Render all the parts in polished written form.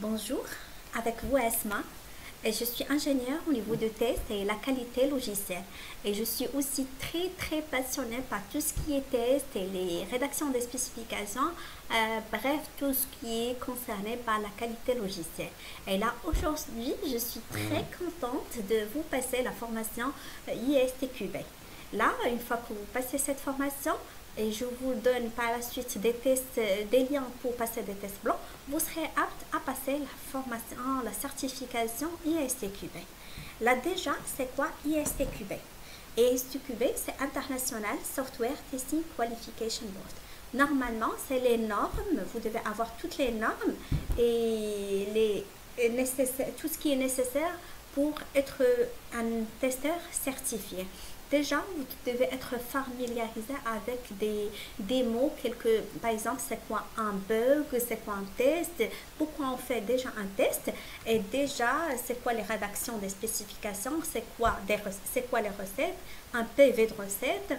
Bonjour, avec vous Esma. Et je suis ingénieure au niveau de test et la qualité logicielle. Et je suis aussi très passionnée par tout ce qui est test et les rédactions des spécifications, bref, tout ce qui est concerné par la qualité logicielle. Et là, aujourd'hui, je suis très contente de vous passer la formation ISTQB. Là, une fois que vous passez cette formation, et je vous donne par la suite des tests, des liens pour passer des tests blancs, vous serez apte à passer la formation, la certification ISTQB. Là déjà, c'est quoi ISTQB? ISTQB, c'est International Software Testing Qualification Board. Normalement, c'est les normes, vous devez avoir toutes les normes et tout ce qui est nécessaire pour être un testeur certifié. Déjà, vous devez être familiarisé avec des mots, par exemple, c'est quoi un bug, c'est quoi un test, pourquoi on fait déjà un test, et déjà, c'est quoi les rédactions des spécifications, c'est quoi les recettes, un PV de recettes,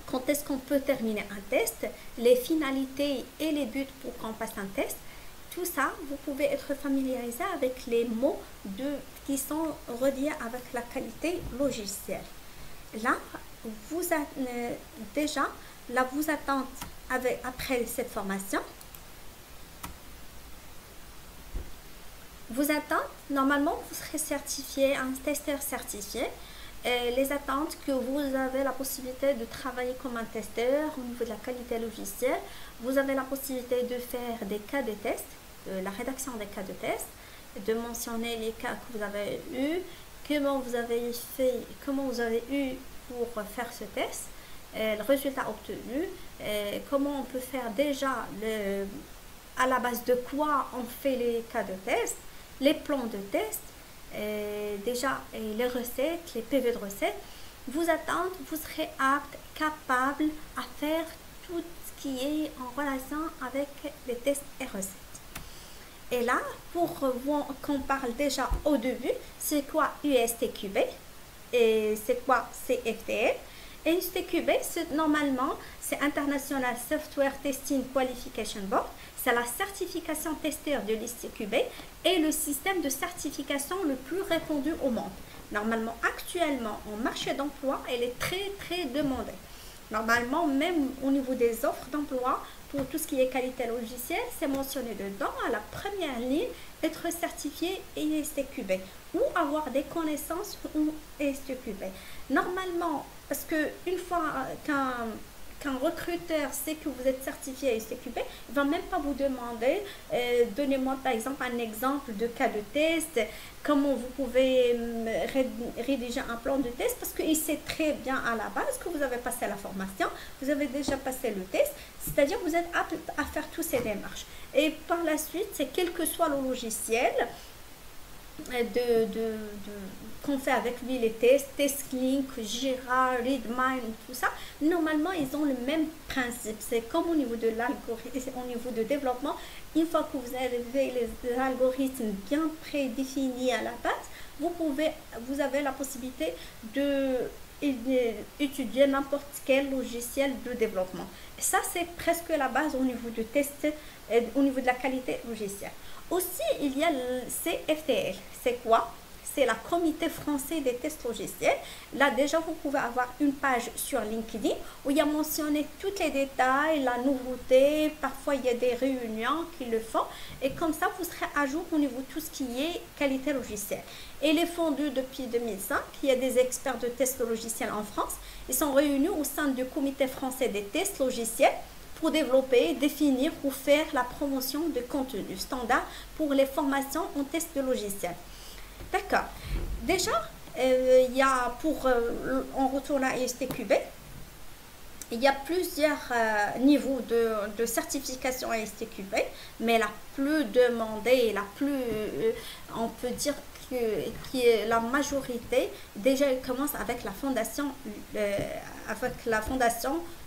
quand est-ce qu'on peut terminer un test, les finalités et les buts pour qu'on passe un test. Tout ça, vous pouvez être familiarisé avec les mots qui sont reliés avec la qualité logicielle. Là, vous attendez après cette formation. Vous attendez, normalement, vous serez certifié, un testeur certifié. Les attentes que vous avez la possibilité de travailler comme un testeur au niveau de la qualité logicielle. Vous avez la possibilité de faire des cas de test, de la rédaction des cas de test, de mentionner les cas que vous avez eus, comment vous avez eu pour faire ce test, le résultat obtenu, comment on peut faire déjà à la base de quoi on fait les cas de test, les plans de test, les recettes, les PV de recettes. Vous serez apte, capable à faire tout ce qui est en relation avec les tests et recettes. Et là, qu'on parle déjà au début, c'est quoi ISTQB et c'est quoi CFTL. Et ISTQB, normalement, c'est International Software Testing Qualification Board. C'est la certification testeur de l'ISTQB et le système de certification le plus répandu au monde. Normalement, actuellement, en marché d'emploi, elle est très demandée. Normalement, même au niveau des offres d'emploi, pour tout ce qui est qualité logicielle, c'est mentionné dedans à la première ligne, être certifié ISTQB ou avoir des connaissances ou ISTQB. Normalement, parce que une fois qu'un recruteur sait que vous êtes certifié ISTQB, il ne va même pas vous demander, donnez-moi par exemple un exemple de cas de test, comment vous pouvez rédiger un plan de test, parce qu'il sait très bien à la base que vous avez passé la formation, vous avez déjà passé le test, c'est-à-dire que vous êtes apte à faire toutes ces démarches. Et par la suite, c'est quel que soit le logiciel qu'on fait avec lui les tests, TestLink, Jira, Readmine, tout ça, normalement ils ont le même principe. C'est comme au niveau de l'algorithme, au niveau de développement, une fois que vous avez les algorithmes bien prédéfinis à la base, vous avez la possibilité d'étudier n'importe quel logiciel de développement. Et ça, c'est presque la base au niveau du test, au niveau de la qualité logicielle. Aussi, il y a le CFTL. C'est quoi? C'est la Comité français des tests logiciels. Là, déjà, vous pouvez avoir une page sur LinkedIn où il y a mentionné tous les détails, la nouveauté. Parfois, il y a des réunions qui le font. Et comme ça, vous serez à jour au niveau de tout ce qui est qualité logicielle. Elle est fondue depuis 2005. Il y a des experts de tests logiciels en France. Ils sont réunis au sein du Comité français des tests logiciels pour développer, définir ou faire la promotion de contenu standard pour les formations en test de logiciels. D'accord. Déjà, il y a en retournant à ISTQB, il y a plusieurs niveaux de certification à ISTQB, mais la plus demandée et on peut dire qui est la majorité, déjà elle commence avec la fondation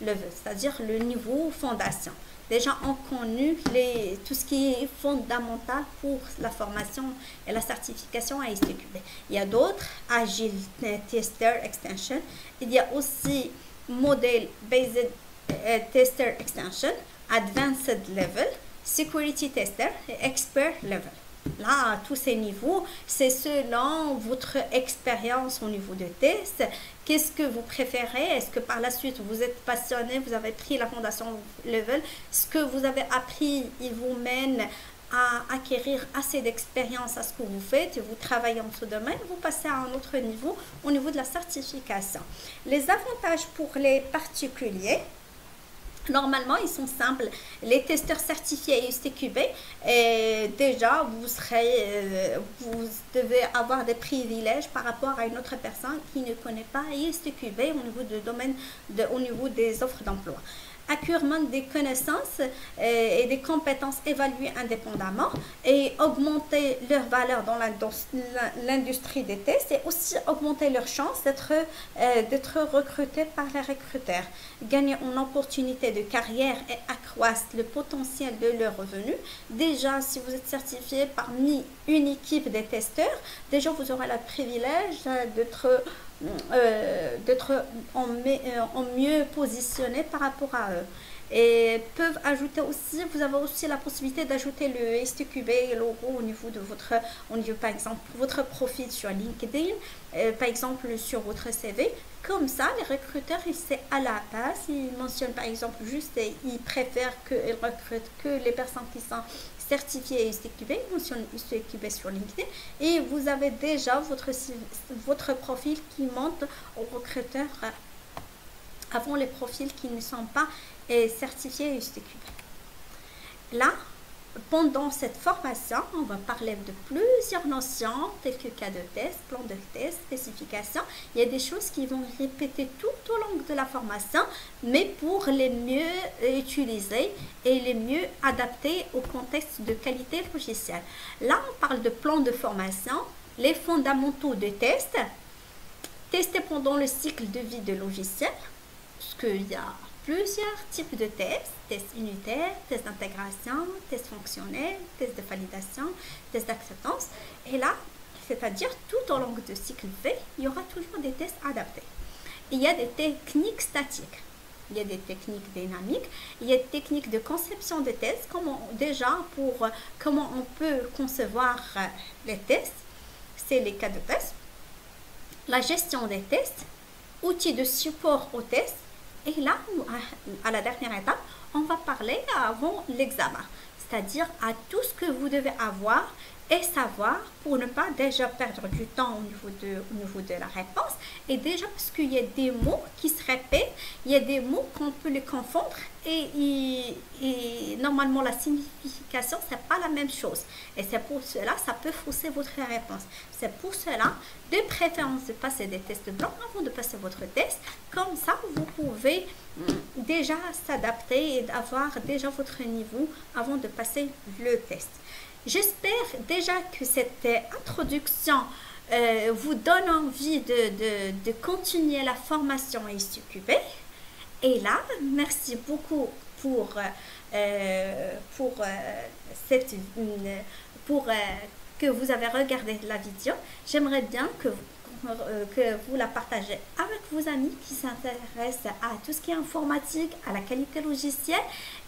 level, c'est-à-dire le niveau fondation. Déjà on connaît tout ce qui est fondamental pour la formation et la certification à ISTQB. Il y a d'autres, Agile Tester Extension, il y a aussi Model Based Tester Extension, Advanced Level, Security Tester et Expert Level. Là, à tous ces niveaux, c'est selon votre expérience au niveau de test. Qu'est-ce que vous préférez? Est-ce que par la suite, vous êtes passionné, vous avez pris la fondation level? Ce que vous avez appris, il vous mène à acquérir assez d'expérience à ce que vous faites, vous travaillez en ce domaine, vous passez à un autre niveau, au niveau de la certification. Les avantages pour les particuliers, normalement, ils sont simples. Les testeurs certifiés ISTQB, déjà, vous devez avoir des privilèges par rapport à une autre personne qui ne connaît pas ISTQB au niveau du domaine, au niveau des offres d'emploi. Acquérement des connaissances et des compétences évaluées indépendamment et augmenter leur valeur dans l'industrie des tests et aussi augmenter leurs chances d'être recrutés par les recruteurs, gagner une opportunité de carrière et accroître le potentiel de leurs revenus. Déjà, si vous êtes certifié parmi une équipe de testeurs, déjà vous aurez le privilège d'être en mieux positionné par rapport à eux. Et peuvent ajouter aussi, vous avez aussi la possibilité d'ajouter le STQB logo au niveau de par exemple, votre profil sur LinkedIn, par exemple sur votre CV. Comme ça, les recruteurs, ils sont à la base, ils mentionnent par exemple juste, ils préfèrent qu'ils recrutent que les personnes qui sont certifié ISTQB, mentionne ISTQB sur LinkedIn et vous avez déjà votre profil qui monte aux recruteurs avant les profils qui ne sont pas certifiés ISTQB. Là, pendant cette formation, on va parler de plusieurs notions telles que cas de test, plan de test, spécification. Il y a des choses qui vont répéter tout au long de la formation, mais pour les mieux utiliser et les mieux adapter au contexte de qualité logicielle. Là, on parle de plan de formation, les fondamentaux de test, tester pendant le cycle de vie de logiciel, parce qu'il y a plusieurs types de tests, tests unitaires, tests d'intégration, tests fonctionnels, tests de validation, tests d'acceptance. Et là, c'est-à-dire tout au long du cycle V, il y aura toujours des tests adaptés. Il y a des techniques statiques, il y a des techniques dynamiques, il y a des techniques de conception de tests, comment on peut concevoir les tests, c'est les cas de test, la gestion des tests, outils de support aux tests. Et là, à la dernière étape, on va parler avant l'examen, c'est-à-dire à tout ce que vous devez avoir et savoir pour ne pas déjà perdre du temps au niveau de la réponse. Et déjà parce qu'il y a des mots qui se répètent, il y a des mots qu'on peut les confondre et normalement la signification c'est pas la même chose. Et c'est pour cela ça peut fausser votre réponse. C'est pour cela de préférence de passer des tests blancs avant de passer votre test. Comme ça vous pouvez déjà s'adapter et avoir déjà votre niveau avant de passer le test. J'espère déjà que cette introduction vous donne envie de continuer la formation ISTQB. Et là, merci beaucoup pour que vous avez regardé la vidéo. J'aimerais bien que vous la partagez avec vos amis qui s'intéressent à tout ce qui est informatique, à la qualité logicielle.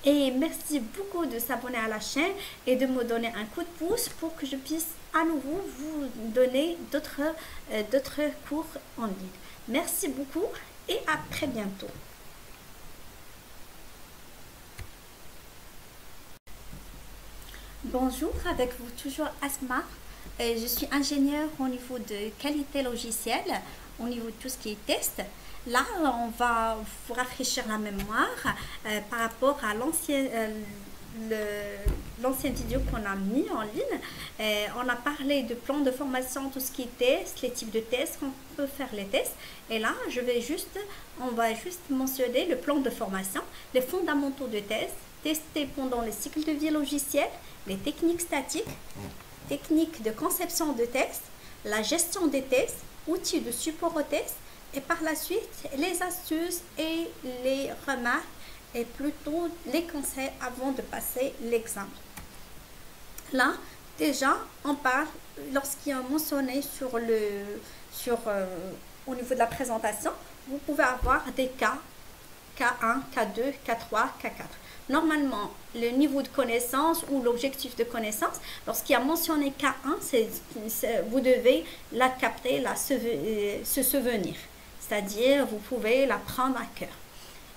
Et merci beaucoup de s'abonner à la chaîne et de me donner un coup de pouce pour que je puisse à nouveau vous donner d'autres cours en ligne. Merci beaucoup et à très bientôt. Bonjour, avec vous toujours Asma. Je suis ingénieure au niveau de qualité logicielle, au niveau de tout ce qui est test. Là, on va vous rafraîchir la mémoire par rapport à l'ancienne vidéo qu'on a mis en ligne. On a parlé de plan de formation, tout ce qui est test, les types de tests, qu'on peut faire les tests. Et là, on va juste mentionner le plan de formation, les fondamentaux de tests, tester pendant le cycle de vie logiciel, les techniques statiques, techniques de conception de tests, la gestion des tests, outils de support aux tests et par la suite les astuces et les remarques et plutôt les conseils avant de passer l'examen. Là, déjà, on parle, lorsqu'il y a mentionné au niveau de la présentation, vous pouvez avoir des cas K1, K2, K3, K4. Normalement, le niveau de connaissance ou l'objectif de connaissance, lorsqu'il y a mentionné K1, vous devez la capter, se souvenir. C'est-à-dire, vous pouvez la prendre à cœur.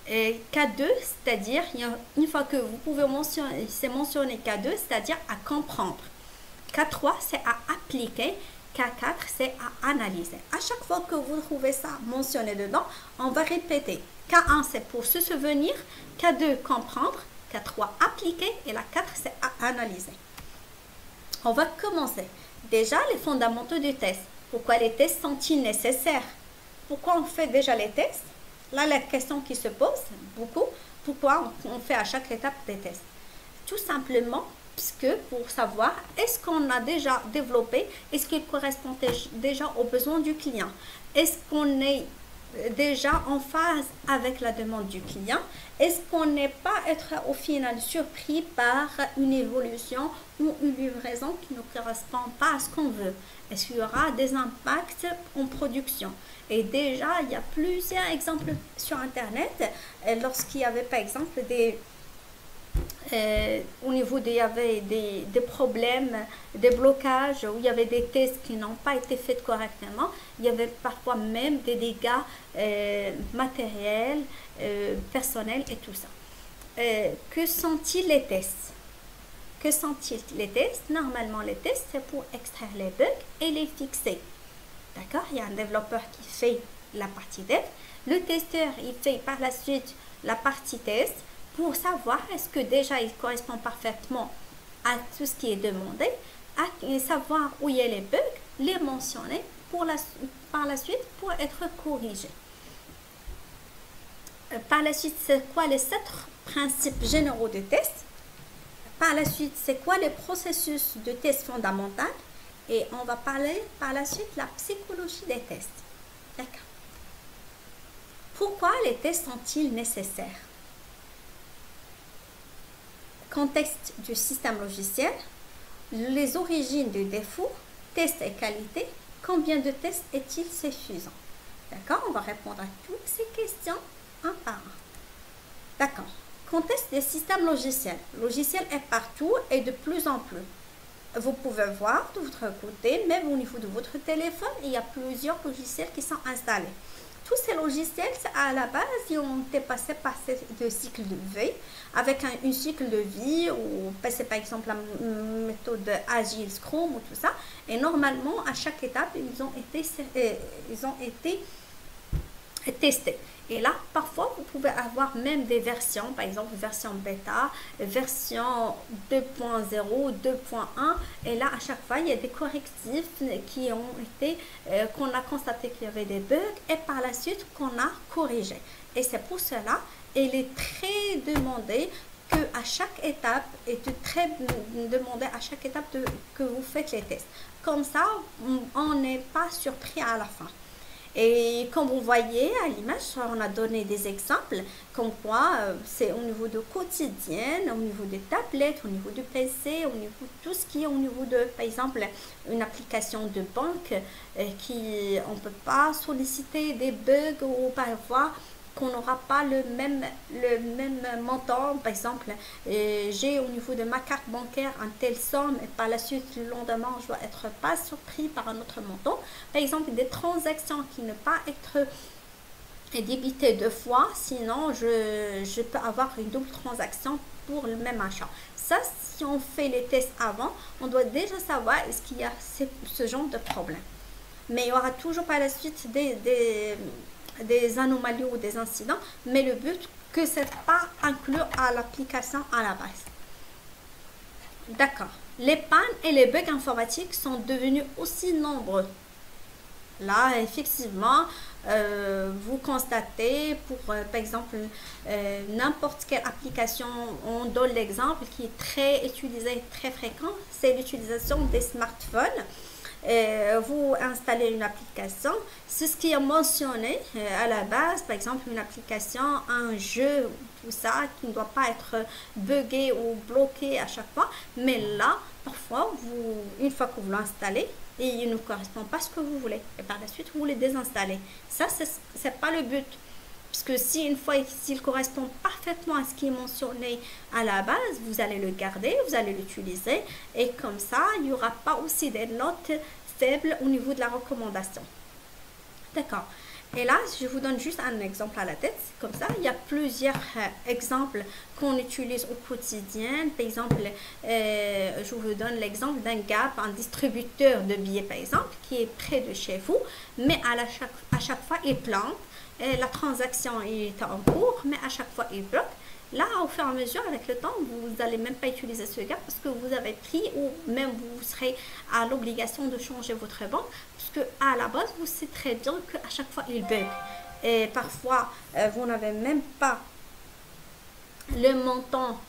Et K2, c'est-à-dire, une fois que vous pouvez mentionner, c'est mentionné K2, c'est-à-dire à comprendre. K3, c'est à appliquer. K4, c'est à analyser. À chaque fois que vous trouvez ça mentionné dedans, on va répéter. K1, c'est pour se souvenir. K2, comprendre. K3, appliquer. Et la 4, c'est à analyser. On va commencer. Déjà, les fondamentaux du test. Pourquoi les tests sont-ils nécessaires? Pourquoi on fait déjà les tests? Là, la question qui se pose beaucoup, pourquoi on fait à chaque étape des tests? Tout simplement, puisque pour savoir, est-ce qu'on a déjà développé, est-ce qu'il correspond déjà aux besoins du client? Est-ce qu'on est déjà en phase avec la demande du client? Est-ce qu'on n'est pas être au final surpris par une évolution ou une livraison qui ne correspond pas à ce qu'on veut? Est-ce qu'il y aura des impacts en production? Et déjà, il y a plusieurs exemples sur Internet lorsqu'il y avait par exemple au niveau il y avait des problèmes, des blocages, où il y avait des tests qui n'ont pas été faits correctement. Il y avait parfois même des dégâts matériels, personnels et tout ça. Que sont-ils les tests? Que sont-ils les tests? Normalement, les tests, c'est pour extraire les bugs et les fixer. D'accord? Il y a un développeur qui fait la partie dev. Le testeur, il fait par la suite la partie test pour savoir est-ce que déjà il correspond parfaitement à tout ce qui est demandé, à savoir où il y a les bugs, les mentionner par la suite pour être corrigé. Par la suite, c'est quoi les 7 principes généraux de test? Par la suite, c'est quoi les processus de test fondamental? Et on va parler par la suite de la psychologie des tests. D'accord. Pourquoi les tests sont-ils nécessaires? Contexte du système logiciel, les origines du défaut, tests et qualité, combien de tests est-il suffisant? D'accord, on va répondre à toutes ces questions un par un. D'accord. Contexte des systèmes logiciels. Le logiciel est partout et de plus en plus. Vous pouvez voir de votre côté, même au niveau de votre téléphone, il y a plusieurs logiciels qui sont installés. Tous ces logiciels, à la base, ils ont été passés par le cycle de vie, avec un cycle de vie, ou passer par exemple la méthode Agile, Scrum ou tout ça. Et normalement, à chaque étape, ils ont été testés. Et là, parfois, vous pouvez avoir même des versions, par exemple, version bêta, version 2.0, 2.1. Et là, à chaque fois, il y a des correctifs qui ont été, qu'on a constaté qu'il y avait des bugs et par la suite qu'on a corrigé. Et c'est pour cela, il est très demandé à chaque étape, que vous faites les tests. Comme ça, on n'est pas surpris à la fin. Et comme vous voyez à l'image, on a donné des exemples comme quoi c'est au niveau de quotidien, au niveau des tablettes, au niveau du PC, au niveau de tout ce qui est au niveau de, par exemple, une application de banque qui on ne peut pas solliciter des bugs ou parfois qu'on n'aura pas le même montant. Par exemple, j'ai au niveau de ma carte bancaire un telle somme et par la suite, le lendemain, je dois être pas surpris par un autre montant. Par exemple, des transactions qui ne peuvent pas être débitées 2 fois, sinon je peux avoir une double transaction pour le même achat. Ça, si on fait les tests avant, on doit déjà savoir est-ce qu'il y a ce genre de problème. Mais il y aura toujours par la suite des anomalies ou des incidents, mais le but que ce n'est pas inclus à l'application à la base. D'accord. Les pannes et les bugs informatiques sont devenus aussi nombreux. Là, effectivement, vous constatez pour, par exemple, n'importe quelle application, on donne l'exemple qui est très utilisé, très fréquent, c'est l'utilisation des smartphones. Vous installez une application, c'est ce qui est mentionné à la base, par exemple une application, un jeu, tout ça, qui ne doit pas être buggé ou bloqué à chaque fois, mais là, parfois, une fois que vous l'installez, et il ne correspond pas à ce que vous voulez, et par la suite, vous les désinstallez. Ça, c'est pas le but, Parce que si une fois s'il correspond parfaitement à ce qui est mentionné à la base, vous allez le garder, vous allez l'utiliser et comme ça, il n'y aura pas aussi des notes faibles au niveau de la recommandation. D'accord. Et là, je vous donne juste un exemple à la tête. Comme ça, il y a plusieurs exemples qu'on utilise au quotidien. Par exemple, je vous donne l'exemple d'un Gap, un distributeur de billets, par exemple, qui est près de chez vous, mais à chaque fois, il plante. La transaction est en cours, mais à chaque fois, il bloque. Là, au fur et à mesure, avec le temps, vous n'allez même pas utiliser ce Gap parce que vous avez pris ou même vous serez à l'obligation de changer votre banque parce que à la base, vous savez très bien qu'à chaque fois, il bug. Et parfois, vous n'avez même pas le montant,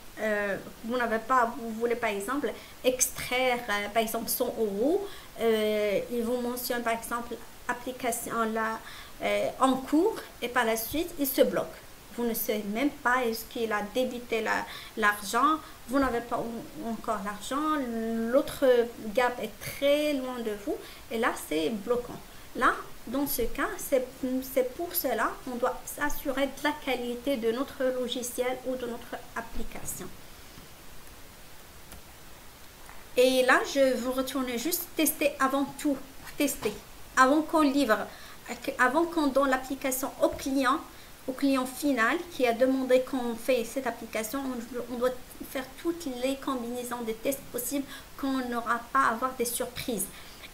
vous voulez par exemple extraire, par exemple 100 euros, il vous mentionne par exemple application là, en cours et par la suite, il se bloque. Vous ne savez même pas est-ce qu'il a débité l'argent, vous n'avez pas encore l'argent, l'autre Gap est très loin de vous et là c'est bloquant. Là, dans ce cas, c'est pour cela qu'on doit s'assurer de la qualité de notre logiciel ou de notre application. Et là, je vous retourne juste tester avant tout, tester, avant qu'on livre, avant qu'on donne l'application au client final qui a demandé qu'on fait cette application, on doit faire toutes les combinaisons de tests possibles, qu'on n'aura pas à avoir des surprises.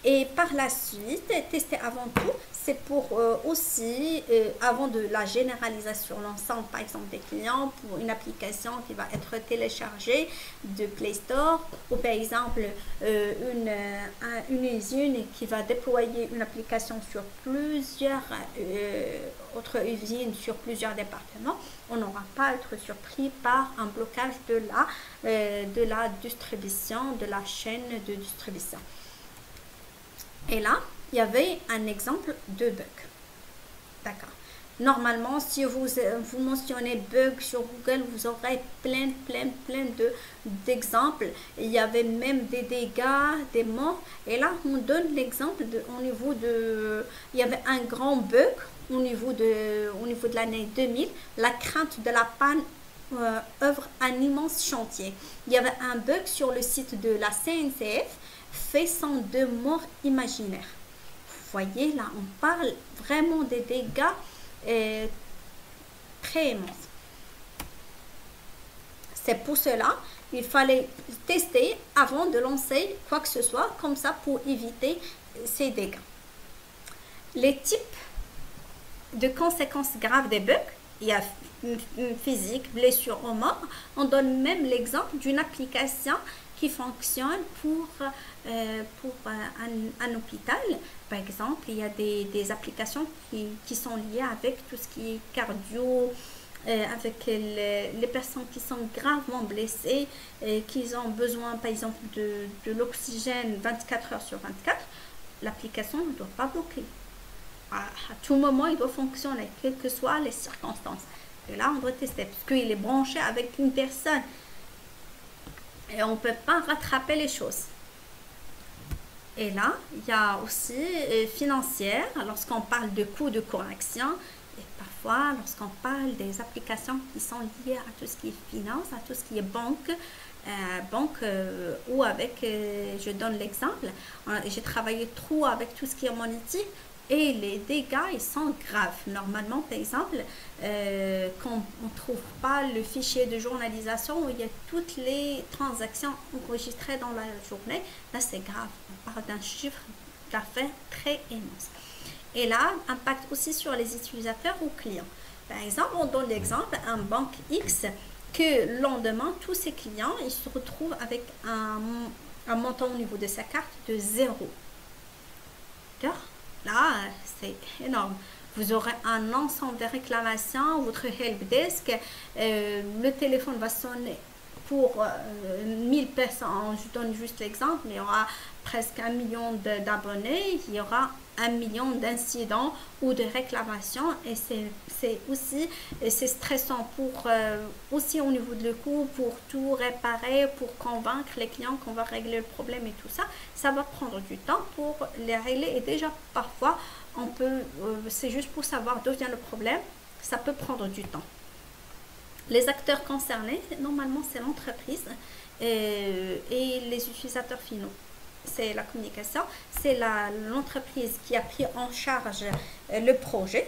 Et par la suite, tester avant tout, c'est pour aussi, avant de la généralisation, l'ensemble par exemple des clients, pour une application qui va être téléchargée de Play Store, ou par exemple une usine qui va déployer une application sur plusieurs autres usines, sur plusieurs départements, on n'aura pas à être surpris par un blocage de la distribution, de la chaîne de distribution. Et là, il y avait un exemple de bug. D'accord. Normalement, si vous mentionnez bug sur Google, vous aurez plein d'exemples. Il y avait même des dégâts, des morts. Et là, on donne l'exemple au niveau de... Il y avait un grand bug au niveau de l'année 2000. La crainte de la panne œuvre un immense chantier. Il y avait un bug sur le site de la CNCF faisant de morts imaginaires. Vous voyez, là, on parle vraiment des dégâts très immenses. C'est pour cela qu'il fallait tester avant de lancer quoi que ce soit, comme ça, pour éviter ces dégâts. Les types de conséquences graves des bugs, il y a physique, blessure ou mort. On donne même l'exemple d'une application qui fonctionne pour un hôpital. Par exemple, il y a des applications qui sont liées avec tout ce qui est cardio, avec les personnes qui sont gravement blessées, qui ont besoin par exemple de l'oxygène 24 heures sur 24. L'application ne doit pas bloquer. À tout moment, il doit fonctionner, quelles que soient les circonstances. Et là, on doit tester, parce qu'il est branché avec une personne. Et on ne peut pas rattraper les choses. Et là, il y a aussi financière, lorsqu'on parle de coûts de connexion, et parfois lorsqu'on parle des applications qui sont liées à tout ce qui est finance, à tout ce qui est banque, ou avec, je donne l'exemple, j'ai travaillé trop avec tout ce qui est monétique, et les dégâts, ils sont graves. Normalement, par exemple, quand on ne trouve pas le fichier de journalisation où il y a toutes les transactions enregistrées dans la journée, là, c'est grave. On parle d'un chiffre d'affaires très immense. Et là, impact aussi sur les utilisateurs ou clients. Par exemple, on donne l'exemple, un banque X, que le lendemain, tous ses clients, ils se retrouvent avec un montant au niveau de sa carte de 0. D'accord ? Là, c'est énorme. Vous aurez un ensemble de réclamations, votre helpdesk, le téléphone va sonner pour 1000 personnes. Je donne juste l'exemple, il y aura presque 1 million d'abonnés, il y aura 1 million d'incidents ou de réclamations et c'est aussi c'est stressant pour aussi au niveau de le coût, pour tout réparer, pour convaincre les clients qu'on va régler le problème et tout ça. Ça va prendre du temps pour les régler et déjà parfois on peut c'est juste pour savoir d'où vient le problème. ça peut prendre du temps. Les acteurs concernés, normalement, c'est l'entreprise et les utilisateurs finaux. C'est la communication, c'est l'entreprise qui a pris en charge le projet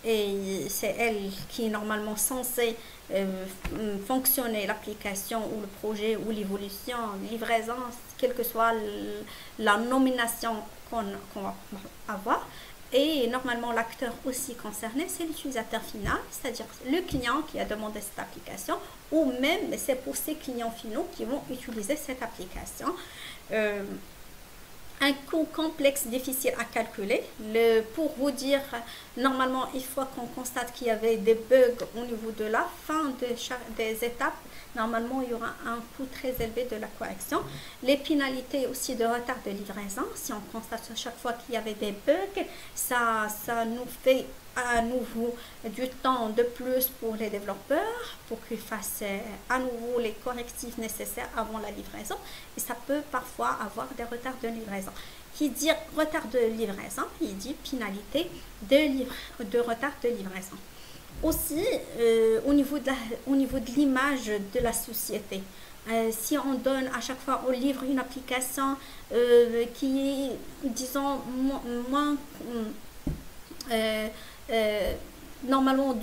et c'est elle qui est normalement censée fonctionner l'application ou le projet ou l'évolution, livraison, quelle que soit la nomination qu'on va avoir. Et normalement, l'acteur aussi concerné, c'est l'utilisateur final, c'est-à-dire le client qui a demandé cette application, ou même c'est pour ces clients finaux qui vont utiliser cette application. Un coût complexe, difficile à calculer. Pour vous dire, normalement, une fois qu'on constate qu'il y avait des bugs au niveau de la fin des étapes, normalement, il y aura un coût très élevé de la correction. Les pénalités aussi de retard de livraison, si on constate à chaque fois qu'il y avait des bugs, ça nous fait à nouveau du temps de plus pour les développeurs, pour qu'ils fassent à nouveau les correctifs nécessaires avant la livraison. Et ça peut parfois avoir des retards de livraison. Qui dit retard de livraison, il dit pénalité de retard de livraison. Aussi, au niveau de l'image de la société, si on donne à chaque fois, on livre une application qui est, disons, moins normalement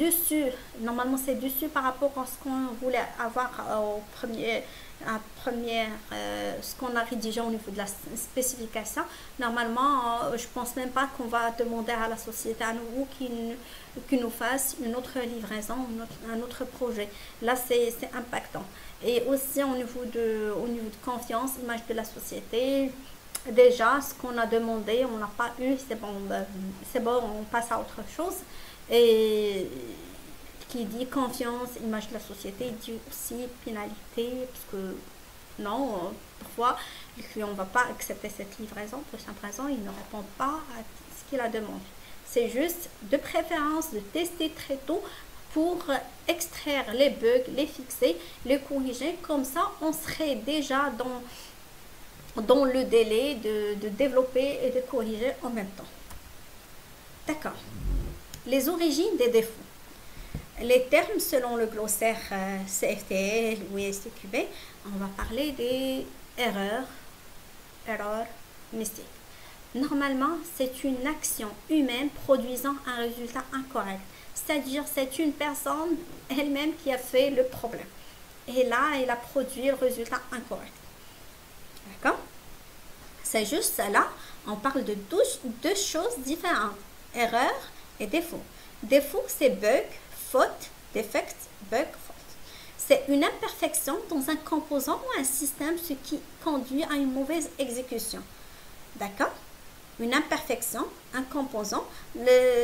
c'est dessus par rapport à ce qu'on voulait avoir au premier ce qu'on a rédigé au niveau de la spécification. Normalement, je pense même pas qu'on va demander à la société à nouveau qu'il nous fasse une autre livraison, un autre projet. Là, c'est impactant. Et aussi au niveau de confiance, image de la société. Déjà, ce qu'on a demandé, on n'a pas eu, c'est bon, on passe à autre chose. Et qui dit confiance, image de la société, dit aussi pénalité, parce que non, parfois, le client ne va pas accepter cette livraison, pour simple raison, il ne répond pas à ce qu'il a demandé. C'est juste de préférence de tester très tôt pour extraire les bugs, les fixer, les corriger, comme ça, on serait déjà dans le délai de développer et de corriger en même temps. D'accord. Les origines des défauts. Les termes selon le glossaire CFTL ou STQB, on va parler des erreurs, mistakes. Normalement, c'est une action humaine produisant un résultat incorrect. C'est-à-dire, c'est une personne elle-même qui a fait le problème. Et là, elle a produit le résultat incorrect. D'accord? C'est juste là, on parle de deux choses différentes. Erreur et défaut. Défaut, c'est bug, faute, defect, bug, faute. C'est une imperfection dans un composant ou un système, ce qui conduit à une mauvaise exécution. D'accord? Une imperfection, un composant.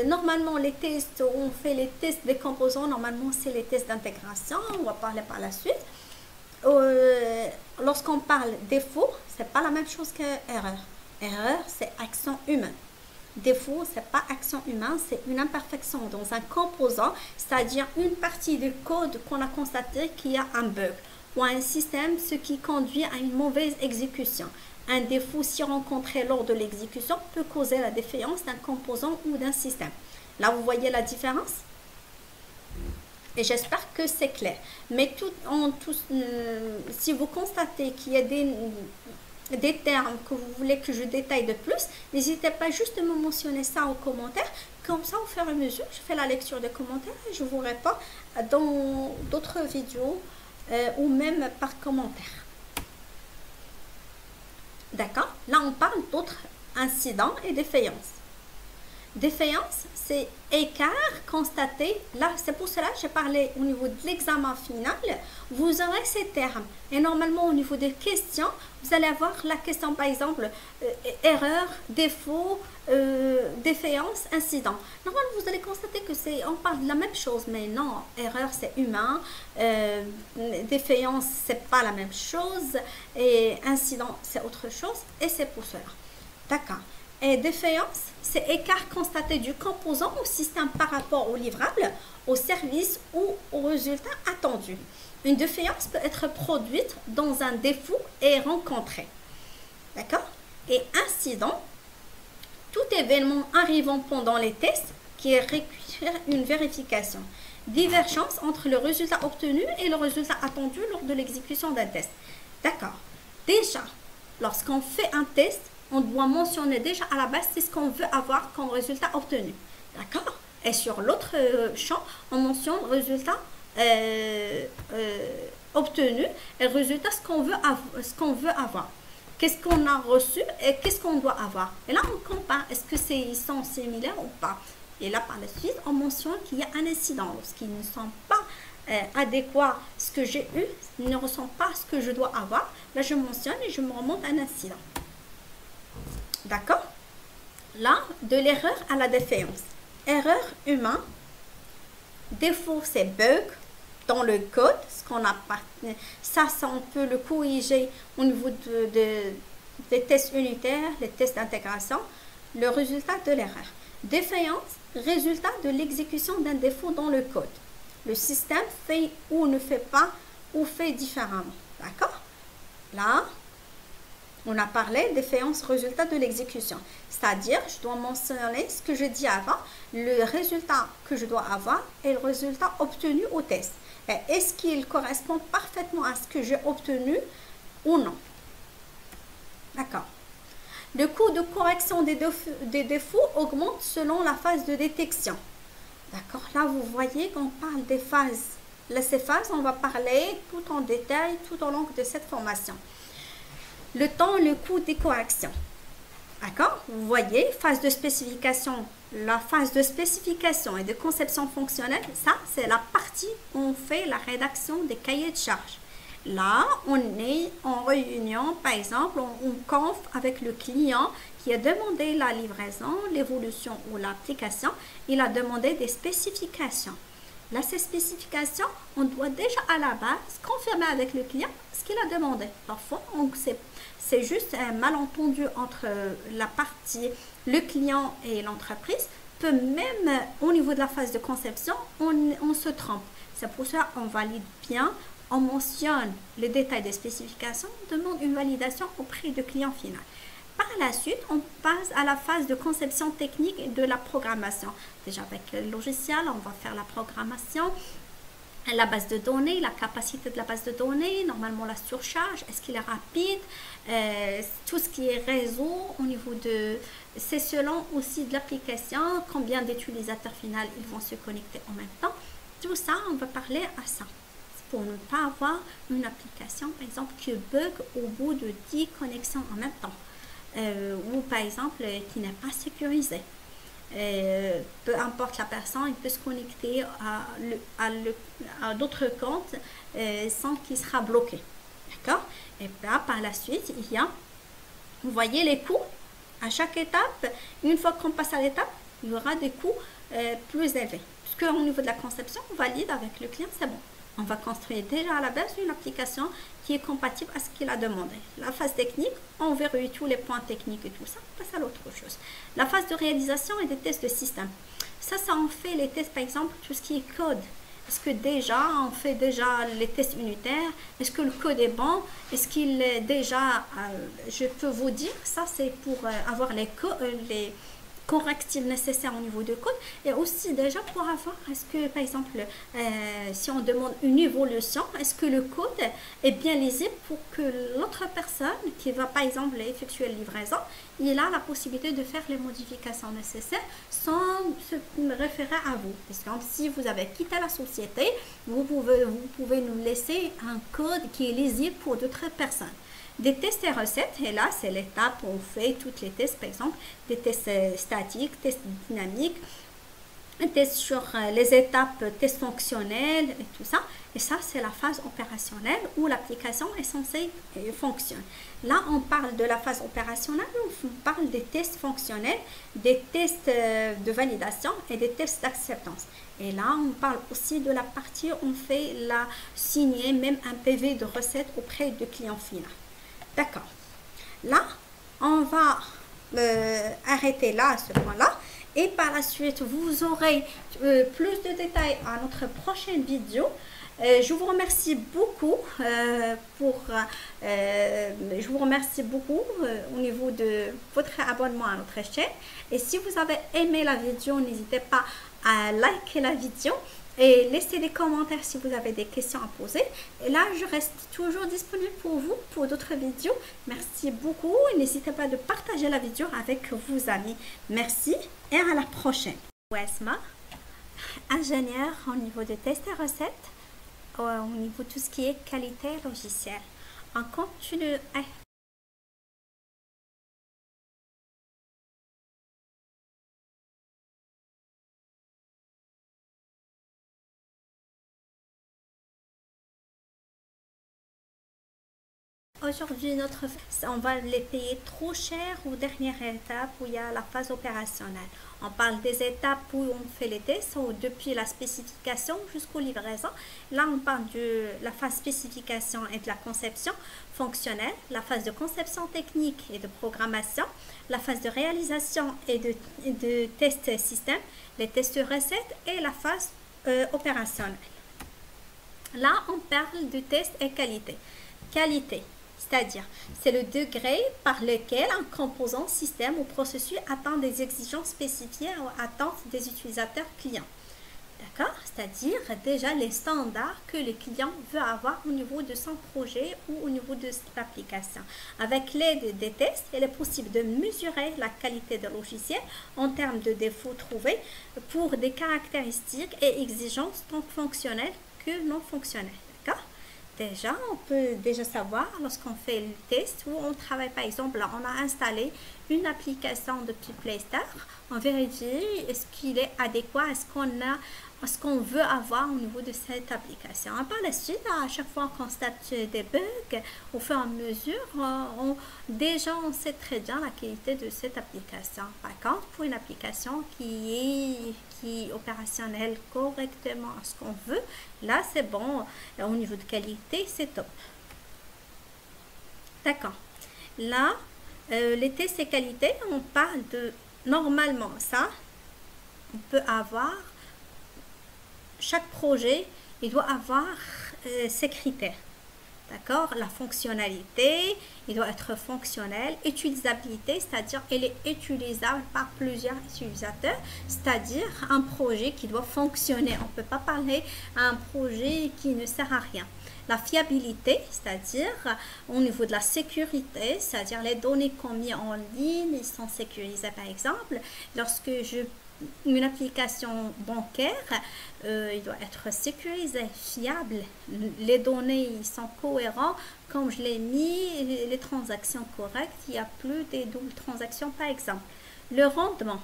Normalement, les tests, on fait les tests des composants, normalement, c'est les tests d'intégration. On va parler par la suite. Lorsqu'on parle défaut, c'est pas la même chose que erreur. Erreur, c'est action humaine. Défaut, c'est pas action humaine, c'est une imperfection dans un composant, c'est-à-dire une partie du code qu'on a constaté qu'il y a un bug ou un système, ce qui conduit à une mauvaise exécution. Un défaut, si rencontré lors de l'exécution, peut causer la défaillance d'un composant ou d'un système. Là, vous voyez la différence? Et j'espère que c'est clair. Mais si vous constatez qu'il y a des termes que vous voulez que je détaille de plus, n'hésitez pas juste à me mentionner ça en commentaire. Comme ça, au fur et à mesure, je fais la lecture des commentaires et je vous réponds dans d'autres vidéos ou même par commentaire. D'accord? Là, on parle d'autres incidents et défaillances. Défaillance, c'est écart constaté. Là, c'est pour cela que j'ai parlé au niveau de l'examen final. Vous aurez ces termes. Et normalement, au niveau des questions, vous allez avoir la question, par exemple, erreur, défaut, défaillance, incident. Normalement, vous allez constater que on parle de la même chose, mais non, erreur, c'est humain. Défaillance, c'est pas la même chose. Et incident, c'est autre chose. Et c'est pour cela. D'accord. Et défaillance, c'est écart constaté du composant au système par rapport au livrable, au service ou au résultat attendu. Une défaillance peut être produite dans un défaut et rencontrée. D'accord? Et incident, tout événement arrivant pendant les tests qui est écrire une vérification. Divergence entre le résultat obtenu et le résultat attendu lors de l'exécution d'un test. D'accord. Déjà, lorsqu'on fait un test, on doit mentionner déjà à la base c'est ce qu'on veut avoir comme résultat obtenu. D'accord. Et sur l'autre champ, on mentionne résultat obtenu et résultat ce qu'on veut avoir. Qu'est-ce qu'on a reçu et qu'est-ce qu'on doit avoir. Et là, on compare. Est-ce que ils sont similaires ou pas. Et là, par la suite, on mentionne qu'il y a un incident. Lorsqu'ils ne sont pas adéquats, ce que j'ai eu, ils ne ressemblent pas à ce que je dois avoir. Là, je mentionne et je me remonte un incident. D'accord. Là, de l'erreur à la défaillance. Erreur humaine. Défaut, c'est bug dans le code. Ce qu'on a ça, on peut le corriger au niveau des tests unitaires, les tests d'intégration. Le résultat de l'erreur. Défaillance, résultat de l'exécution d'un défaut dans le code. Le système fait ou ne fait pas ou fait différemment. D'accord? Là, on a parlé défaillance, résultat de l'exécution. C'est-à-dire, je dois mentionner ce que je dis avant, le résultat que je dois avoir et le résultat obtenu au test. Est-ce qu'il correspond parfaitement à ce que j'ai obtenu ou non? D'accord. Le coût de correction des défauts augmente selon la phase de détection. D'accord. Là, vous voyez qu'on parle des phases. Là, ces phases, on va parler tout en détail, tout au long de cette formation. Le temps, le coût des corrections. D'accord. Vous voyez, phase de spécification. La phase de spécification et de conception fonctionnelle, ça, c'est la partie où on fait la rédaction des cahiers de charges. Là, on est en réunion, par exemple, on conf avec le client qui a demandé la livraison, l'évolution ou l'application. Il a demandé des spécifications. Là, ces spécifications, on doit déjà à la base confirmer avec le client ce qu'il a demandé. Parfois, c'est juste un malentendu entre la partie, le client et l'entreprise. Peut même, au niveau de la phase de conception, on se trompe. C'est pour ça qu'on valide bien. On mentionne les détails des spécifications, on demande une validation auprès du client final. Par la suite, on passe à la phase de conception technique et de la programmation. Déjà avec le logiciel, on va faire la programmation, la base de données, la capacité de la base de données, normalement la surcharge, est-ce qu'il est rapide, tout ce qui est réseau au niveau de... C'est selon aussi de l'application, combien d'utilisateurs finaux ils vont se connecter en même temps. Tout ça, on va parler à ça. Pour ne pas avoir une application, par exemple, qui bug au bout de 10 connexions en même temps. Ou par exemple, qui n'est pas sécurisée. Peu importe la personne, il peut se connecter à d'autres comptes sans qu'il sera bloqué. D'accord? Et là, par la suite, il y a, vous voyez les coûts. À chaque étape, une fois qu'on passe à l'étape, il y aura des coûts plus élevés. Puisque au niveau de la conception, on valide avec le client, c'est bon. On va construire déjà à la base une application qui est compatible à ce qu'il a demandé. La phase technique, on verrouille tous les points techniques et tout ça, on passe à l'autre chose. La phase de réalisation et des tests de système. Ça on fait les tests, par exemple, tout ce qui est code. Est-ce que déjà, on fait déjà les tests unitaires? Est-ce que le code est bon? Est-ce qu'il est déjà, je peux vous dire, ça c'est pour avoir les correctifs nécessaires au niveau de code et aussi déjà pour avoir, est-ce que par exemple si on demande une évolution, est-ce que le code est bien lisible pour que l'autre personne qui va par exemple effectuer la livraison, il a la possibilité de faire les modifications nécessaires sans se référer à vous. Par exemple, si vous avez quitté la société, vous pouvez nous laisser un code qui est lisible pour d'autres personnes. Des tests et recettes, et là c'est l'étape où on fait toutes les tests, par exemple des tests statiques, tests dynamiques, un test sur les étapes, tests fonctionnels et tout ça. Et ça c'est la phase opérationnelle où l'application est censée fonctionner. Là on parle de la phase opérationnelle, on parle des tests fonctionnels, des tests de validation et des tests d'acceptance. Et là on parle aussi de la partie où on fait signer même un PV de recette auprès du client final. D'accord. Là, on va arrêter là à ce point-là. Et par la suite, vous aurez plus de détails à notre prochaine vidéo. Je vous remercie beaucoup je vous remercie beaucoup au niveau de votre abonnement à notre chaîne. Et si vous avez aimé la vidéo, n'hésitez pas à liker la vidéo et laissez des commentaires si vous avez des questions à poser. Et là, je reste toujours disponible pour vous pour d'autres vidéos. Merci beaucoup. N'hésitez pas de partager la vidéo avec vos amis. Merci et à la prochaine. Wesma, ingénieur au niveau de test et recettes, au niveau de tout ce qui est qualité logicielle. On continue. Aujourd'hui, on va les payer trop cher aux dernières étapes où il y a la phase opérationnelle. On parle des étapes où on fait les tests, depuis la spécification jusqu'aux livraisons. Là, on parle de la phase spécification et de la conception fonctionnelle, la phase de conception technique et de programmation, la phase de réalisation et de test système, les tests recettes et la phase opérationnelle. Là, on parle de test et qualité. Qualité. C'est-à-dire, c'est le degré par lequel un composant, système ou processus atteint des exigences spécifiées aux attentes des utilisateurs clients. D'accord? C'est-à-dire déjà les standards que le client veut avoir au niveau de son projet ou au niveau de l'application. Avec l'aide des tests, il est possible de mesurer la qualité de logiciel en termes de défauts trouvés pour des caractéristiques et exigences tant fonctionnelles que non fonctionnelles. D'accord? Déjà, on peut déjà savoir lorsqu'on fait le test où on travaille, par exemple, là, on a installé une application depuis Play Store, on vérifie est-ce qu'il est adéquat à ce qu'on veut avoir au niveau de cette application. Et par la suite, à chaque fois qu'on constate des bugs, au fur et à mesure, déjà on sait très bien la qualité de cette application. Par contre, pour une application qui est opérationnelle correctement à ce qu'on veut, là c'est bon, au niveau de qualité, c'est top. D'accord. Là, les tests et qualité, on parle de normalement ça, on peut avoir chaque projet, il doit avoir ses critères. D'accord? La fonctionnalité, il doit être fonctionnel. Utilisabilité, c'est-à-dire il est utilisable par plusieurs utilisateurs, c'est-à-dire un projet qui doit fonctionner. On ne peut pas parler d'un projet qui ne sert à rien. La fiabilité, c'est-à-dire au niveau de la sécurité, c'est-à-dire les données qu'on met en ligne, ils sont sécurisées par exemple. Lorsque une application bancaire, il doit être sécurisé, fiable. Les données ils sont cohérents. Comme je l'ai mis, les transactions correctes, il n'y a plus des doubles transactions par exemple. Le rendement.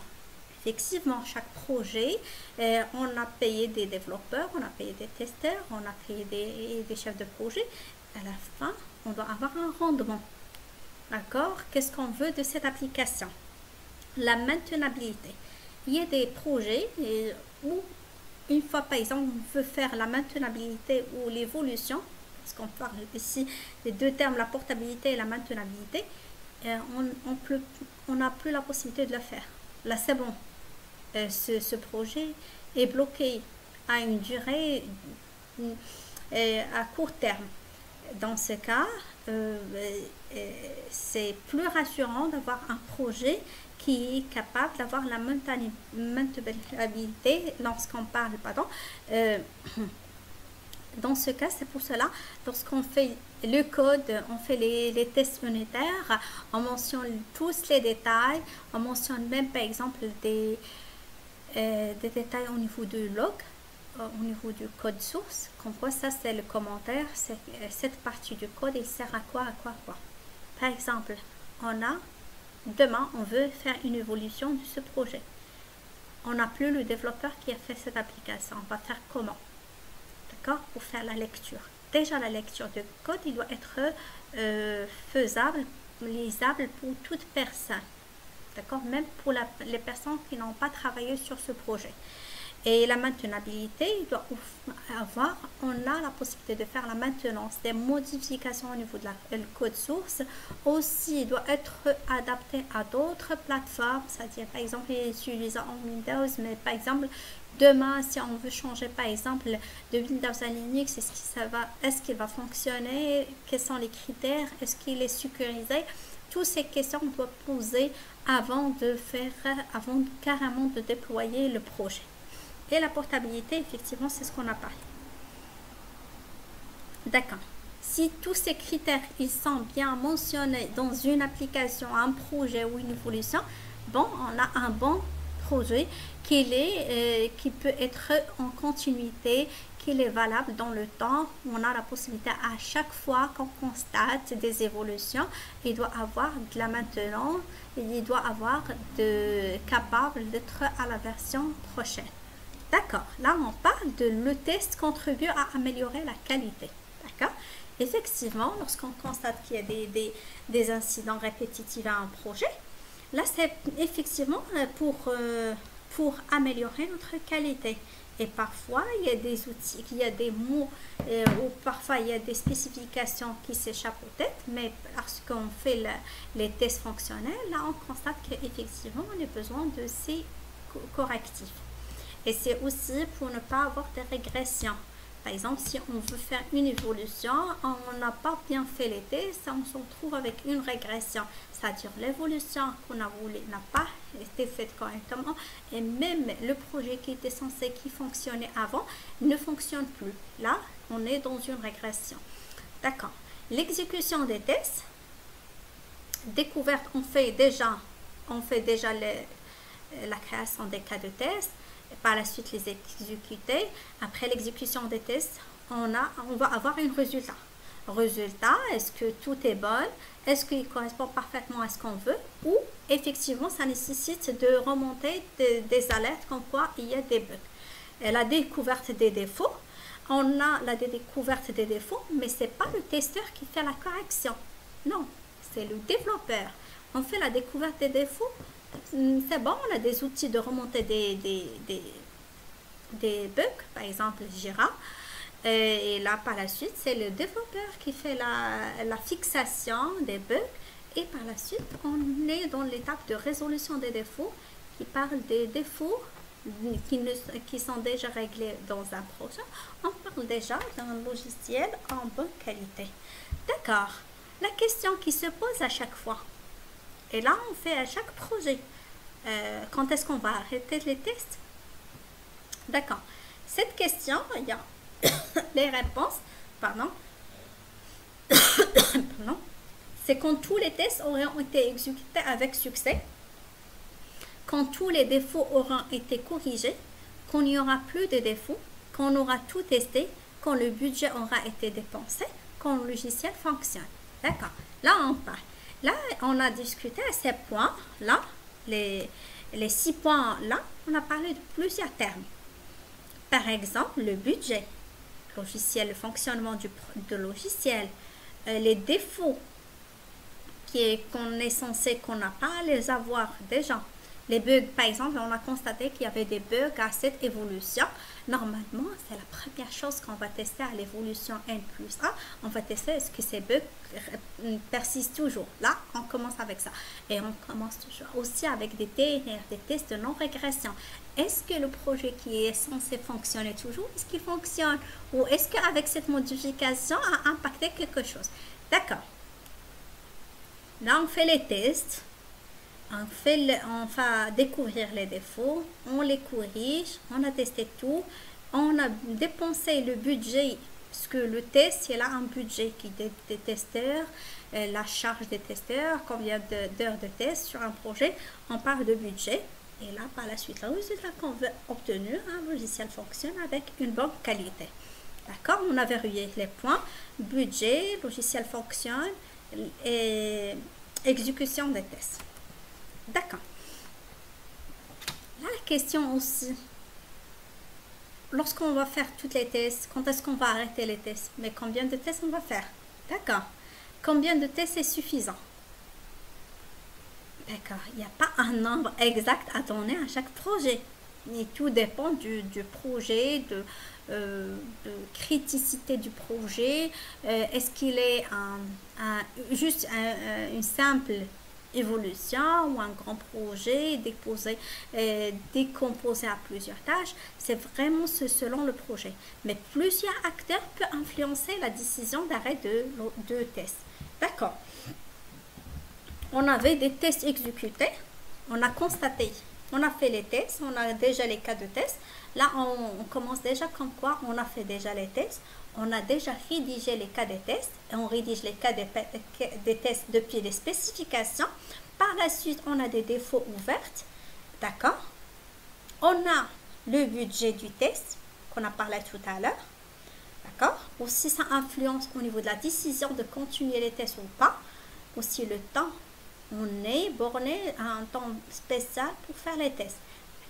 Effectivement, chaque projet, on a payé des développeurs, on a payé des testeurs, on a payé des chefs de projet. À la fin, on doit avoir un rendement. D'accord? Qu'est-ce qu'on veut de cette application? La maintenabilité. Il y a des projets où, une fois par exemple, on veut faire la maintenabilité ou l'évolution, parce qu'on parle ici des deux termes, la portabilité et la maintenabilité, on n'a plus la possibilité de le faire. Là, c'est bon. Ce projet est bloqué à une durée à court terme. Dans ce cas, c'est plus rassurant d'avoir un projet qui est capable d'avoir la maintenabilité lorsqu'on parle, dans ce cas, c'est pour cela, lorsqu'on fait le code, on fait les tests unitaires, on mentionne tous les détails, on mentionne même par exemple des détails au niveau du log, au niveau du code source, comme quoi ça c'est le commentaire, cette partie du code il sert à quoi. Par exemple, demain on veut faire une évolution de ce projet. On n'a plus le développeur qui a fait cette application. On va faire comment? D'accord? Pour faire la lecture. Déjà la lecture de code, il doit être faisable, lisable pour toute personne. D'accord? Même pour les personnes qui n'ont pas travaillé sur ce projet. Et la maintenabilité, il doit on a la possibilité de faire la maintenance, des modifications au niveau de la code source. Aussi, il doit être adapté à d'autres plateformes, c'est-à-dire par exemple, il est utilisé en Windows, mais par exemple, Demain, si on veut changer par exemple de Windows à Linux, est-ce qu'il va fonctionner? Quels sont les critères? Est-ce qu'il est sécurisé? Toutes ces questions on doit poser avant carrément de déployer le projet. Et la portabilité, effectivement, c'est ce qu'on a parlé. D'accord. Si tous ces critères ils sont bien mentionnés dans une application, un projet ou une évolution, bon, on a un bon projet qui peut être en continuité, qui est valable dans le temps. On a la possibilité à chaque fois qu'on constate des évolutions, il doit avoir de la maintenance, il doit avoir capable d'être à la version prochaine. D'accord, là on parle de le test contribue à améliorer la qualité. D'accord. Effectivement, lorsqu'on constate qu'il y a des incidents répétitifs à un projet, là c'est effectivement pour améliorer notre qualité. Et parfois, il y a des outils, il y a des mots, ou parfois il y a des spécifications qui s'échappent aux têtes, mais lorsqu'on fait les tests fonctionnels, là on constate qu'effectivement on a besoin de ces correctifs. Et c'est aussi pour ne pas avoir de régressions. Par exemple, si on veut faire une évolution, on n'a pas bien fait les tests, on se retrouve avec une régression. C'est-à-dire l'évolution qu'on a voulu n'a pas été faite correctement et même le projet qui fonctionnait avant ne fonctionne plus. Là, on est dans une régression. D'accord. L'exécution des tests, découverte, on fait déjà la création des cas de test. Par la suite les exécuter. Après l'exécution des tests, on va avoir un résultat. Est-ce que tout est bon? Est-ce qu'il correspond parfaitement à ce qu'on veut? Ou effectivement ça nécessite de remonter des alertes comme quoi il y a des bugs. Et la découverte des défauts, on a la découverte des défauts, mais c'est pas le testeur qui fait la correction. Non, c'est le développeur. On fait la découverte des défauts. C'est bon, on a des outils de remonter des bugs, par exemple Jira. Et là, par la suite, c'est le développeur qui fait la fixation des bugs. Et par la suite, on est dans l'étape de résolution des défauts qui parle des défauts qui sont déjà réglés dans un projet. On parle déjà d'un logiciel en bonne qualité. D'accord. La question qui se pose à chaque fois. Et là, on fait à chaque projet. Quand est-ce qu'on va arrêter les tests? D'accord. Cette question, il y a les réponses. Pardon. Pardon. C'est quand tous les tests auront été exécutés avec succès, quand tous les défauts auront été corrigés, qu'on n'y aura plus de défauts, qu'on aura tout testé, quand le budget aura été dépensé, quand le logiciel fonctionne. D'accord. Là, on parle. Là, on a discuté à ces points-là, les 6 points-là, on a parlé de plusieurs termes. Par exemple, le budget, le fonctionnement du logiciel, les défauts qu'on est censé qu'on n'a pas à les avoir déjà. Les bugs, par exemple, on a constaté qu'il y avait des bugs à cette évolution. Normalement, c'est la première chose qu'on va tester à l'évolution N+1. On va tester est-ce que ces bugs persistent toujours. Là, on commence avec ça. Et on commence toujours aussi avec des TNR, des tests de non-régression. Est-ce que le projet qui est censé fonctionner toujours, est-ce qu'il fonctionne? Ou est-ce qu'avec cette modification a impacté quelque chose? D'accord. Là, on fait les tests. On va découvrir les défauts, on les corrige, on a testé tout, on a dépensé le budget, parce que le test, il a un budget qui est des testeurs, la charge des testeurs, combien d'heures de test sur un projet, on parle de budget. Et là, par la suite, le résultat qu'on veut obtenir, un logiciel fonctionne avec une bonne qualité. D'accord? On a verrouillé les points, budget, logiciel fonctionne et exécution des tests. D'accord. Là, la question aussi, lorsqu'on va faire tous les tests, quand est-ce qu'on va arrêter les tests? Mais combien de tests on va faire? D'accord. Combien de tests est suffisant? D'accord. Il n'y a pas un nombre exact à donner à chaque projet. Et tout dépend du projet, de criticité du projet. Est-ce qu'il est juste une simple évolution ou un grand projet décomposé à plusieurs tâches, c'est vraiment selon le projet. Mais plusieurs acteurs peuvent influencer la décision d'arrêt de test. D'accord. On avait des tests exécutés, on a constaté, on a fait les tests, on a déjà les cas de test. Là, on commence déjà comme quoi on a fait déjà les tests. On a déjà rédigé les cas des tests et on rédige les cas des tests depuis les spécifications. Par la suite, on a des défauts ouverts. D'accord. On a le budget du test qu'on a parlé tout à l'heure. D'accord. Aussi, ça influence au niveau de la décision de continuer les tests ou pas. Aussi, le temps. On est borné à un temps spécial pour faire les tests.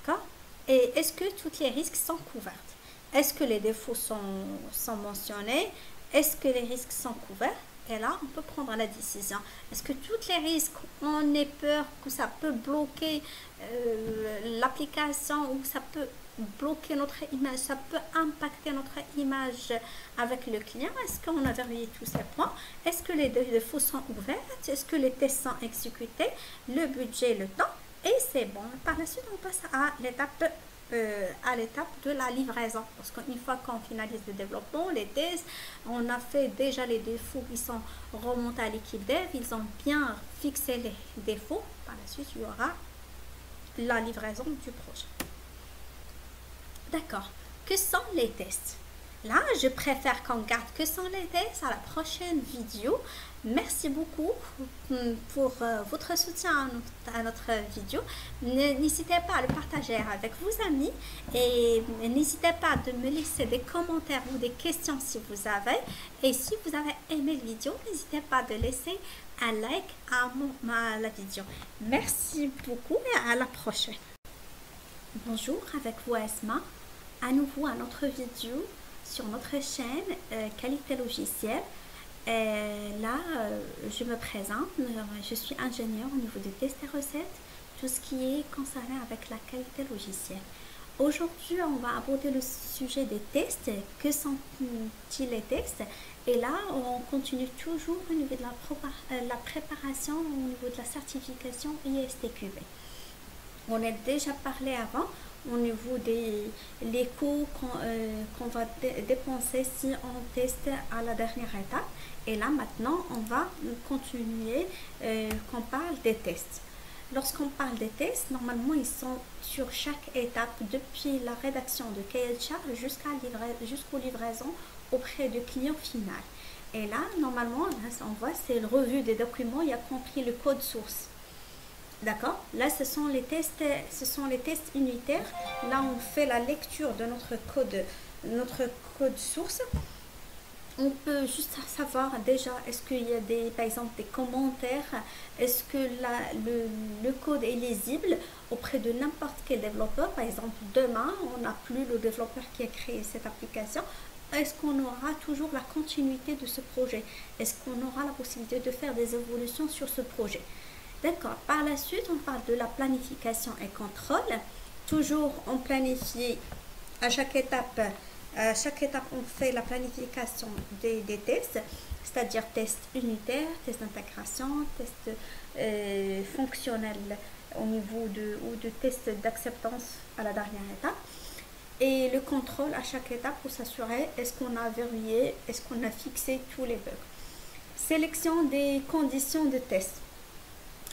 D'accord. Et est-ce que tous les risques sont couverts? Est-ce que les défauts sont mentionnés? Est-ce que les risques sont couverts? Et là, on peut prendre la décision. Est-ce que tous les risques, on ait peur que ça peut bloquer l'application ou ça peut bloquer notre image, ça peut impacter notre image avec le client? Est-ce qu'on a vérifié tous ces points? Est-ce que les défauts sont ouverts? Est-ce que les tests sont exécutés? Le budget, le temps? Et c'est bon. Par la suite, on passe à l'étape de la livraison. Parce qu'une fois qu'on finalise le développement, les tests, on a fait déjà les défauts qui sont remontés à l'équipe dev, ils ont bien fixé les défauts. Par la suite, il y aura la livraison du projet. D'accord. Que sont les tests? Là, je préfère qu'on garde que sont les tests à la prochaine vidéo. Merci beaucoup pour votre soutien à notre vidéo. N'hésitez pas à le partager avec vos amis et n'hésitez pas à me laisser des commentaires ou des questions si vous avez. Et si vous avez aimé la vidéo, n'hésitez pas à laisser un like à la vidéo. Merci beaucoup et à la prochaine. Bonjour, avec vous Esma. À nouveau à notre vidéo sur notre chaîne Qualité Logicielle. Là, je me présente, je suis ingénieure au niveau des tests et recettes, tout ce qui est concerné avec la qualité logicielle. Aujourd'hui, on va aborder le sujet des tests. Que sont-ils les tests? Et là, on continue toujours au niveau de la préparation, au niveau de la certification ISTQB. On a déjà parlé avant au niveau des coûts qu'on va dépenser si on teste à la dernière étape. Et là, maintenant, on va continuer qu'on parle des tests. Lorsqu'on parle des tests, normalement, ils sont sur chaque étape, depuis la rédaction de cahier de charge jusqu'aux livraisons auprès du client final. Et là, normalement, là, on voit, c'est le revue des documents, il y a compris le code source. D'accord. Là, ce sont les tests unitaires. Là, on fait la lecture de notre code source. On peut juste savoir déjà, est-ce qu'il y a par exemple des commentaires, est-ce que le code est lisible auprès de n'importe quel développeur. Par exemple, demain, on n'a plus le développeur qui a créé cette application. Est-ce qu'on aura toujours la continuité de ce projet? Est-ce qu'on aura la possibilité de faire des évolutions sur ce projet? D'accord. Par la suite, on parle de la planification et contrôle. Toujours, on planifie à chaque étape. On fait la planification des tests, c'est-à-dire tests unitaires, tests d'intégration, tests fonctionnels au niveau de tests d'acceptance à la dernière étape. Et le contrôle à chaque étape pour s'assurer est-ce qu'on a verrouillé, est-ce qu'on a fixé tous les bugs. Sélection des conditions de test.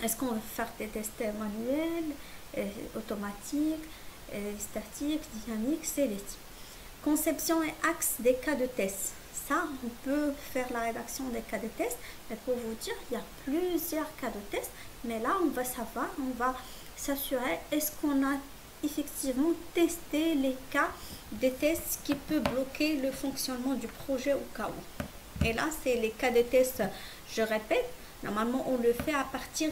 Est-ce qu'on va faire des tests manuels, automatiques, statiques, dynamiques, sélectifs. Conception et axe des cas de test. Ça, on peut faire la rédaction des cas de test, mais pour vous dire, il y a plusieurs cas de test. Mais là, on va savoir, on va s'assurer est-ce qu'on a effectivement testé les cas de tests qui peuvent bloquer le fonctionnement du projet au cas où. Et là, c'est les cas de test, je répète. Normalement, on le fait à partir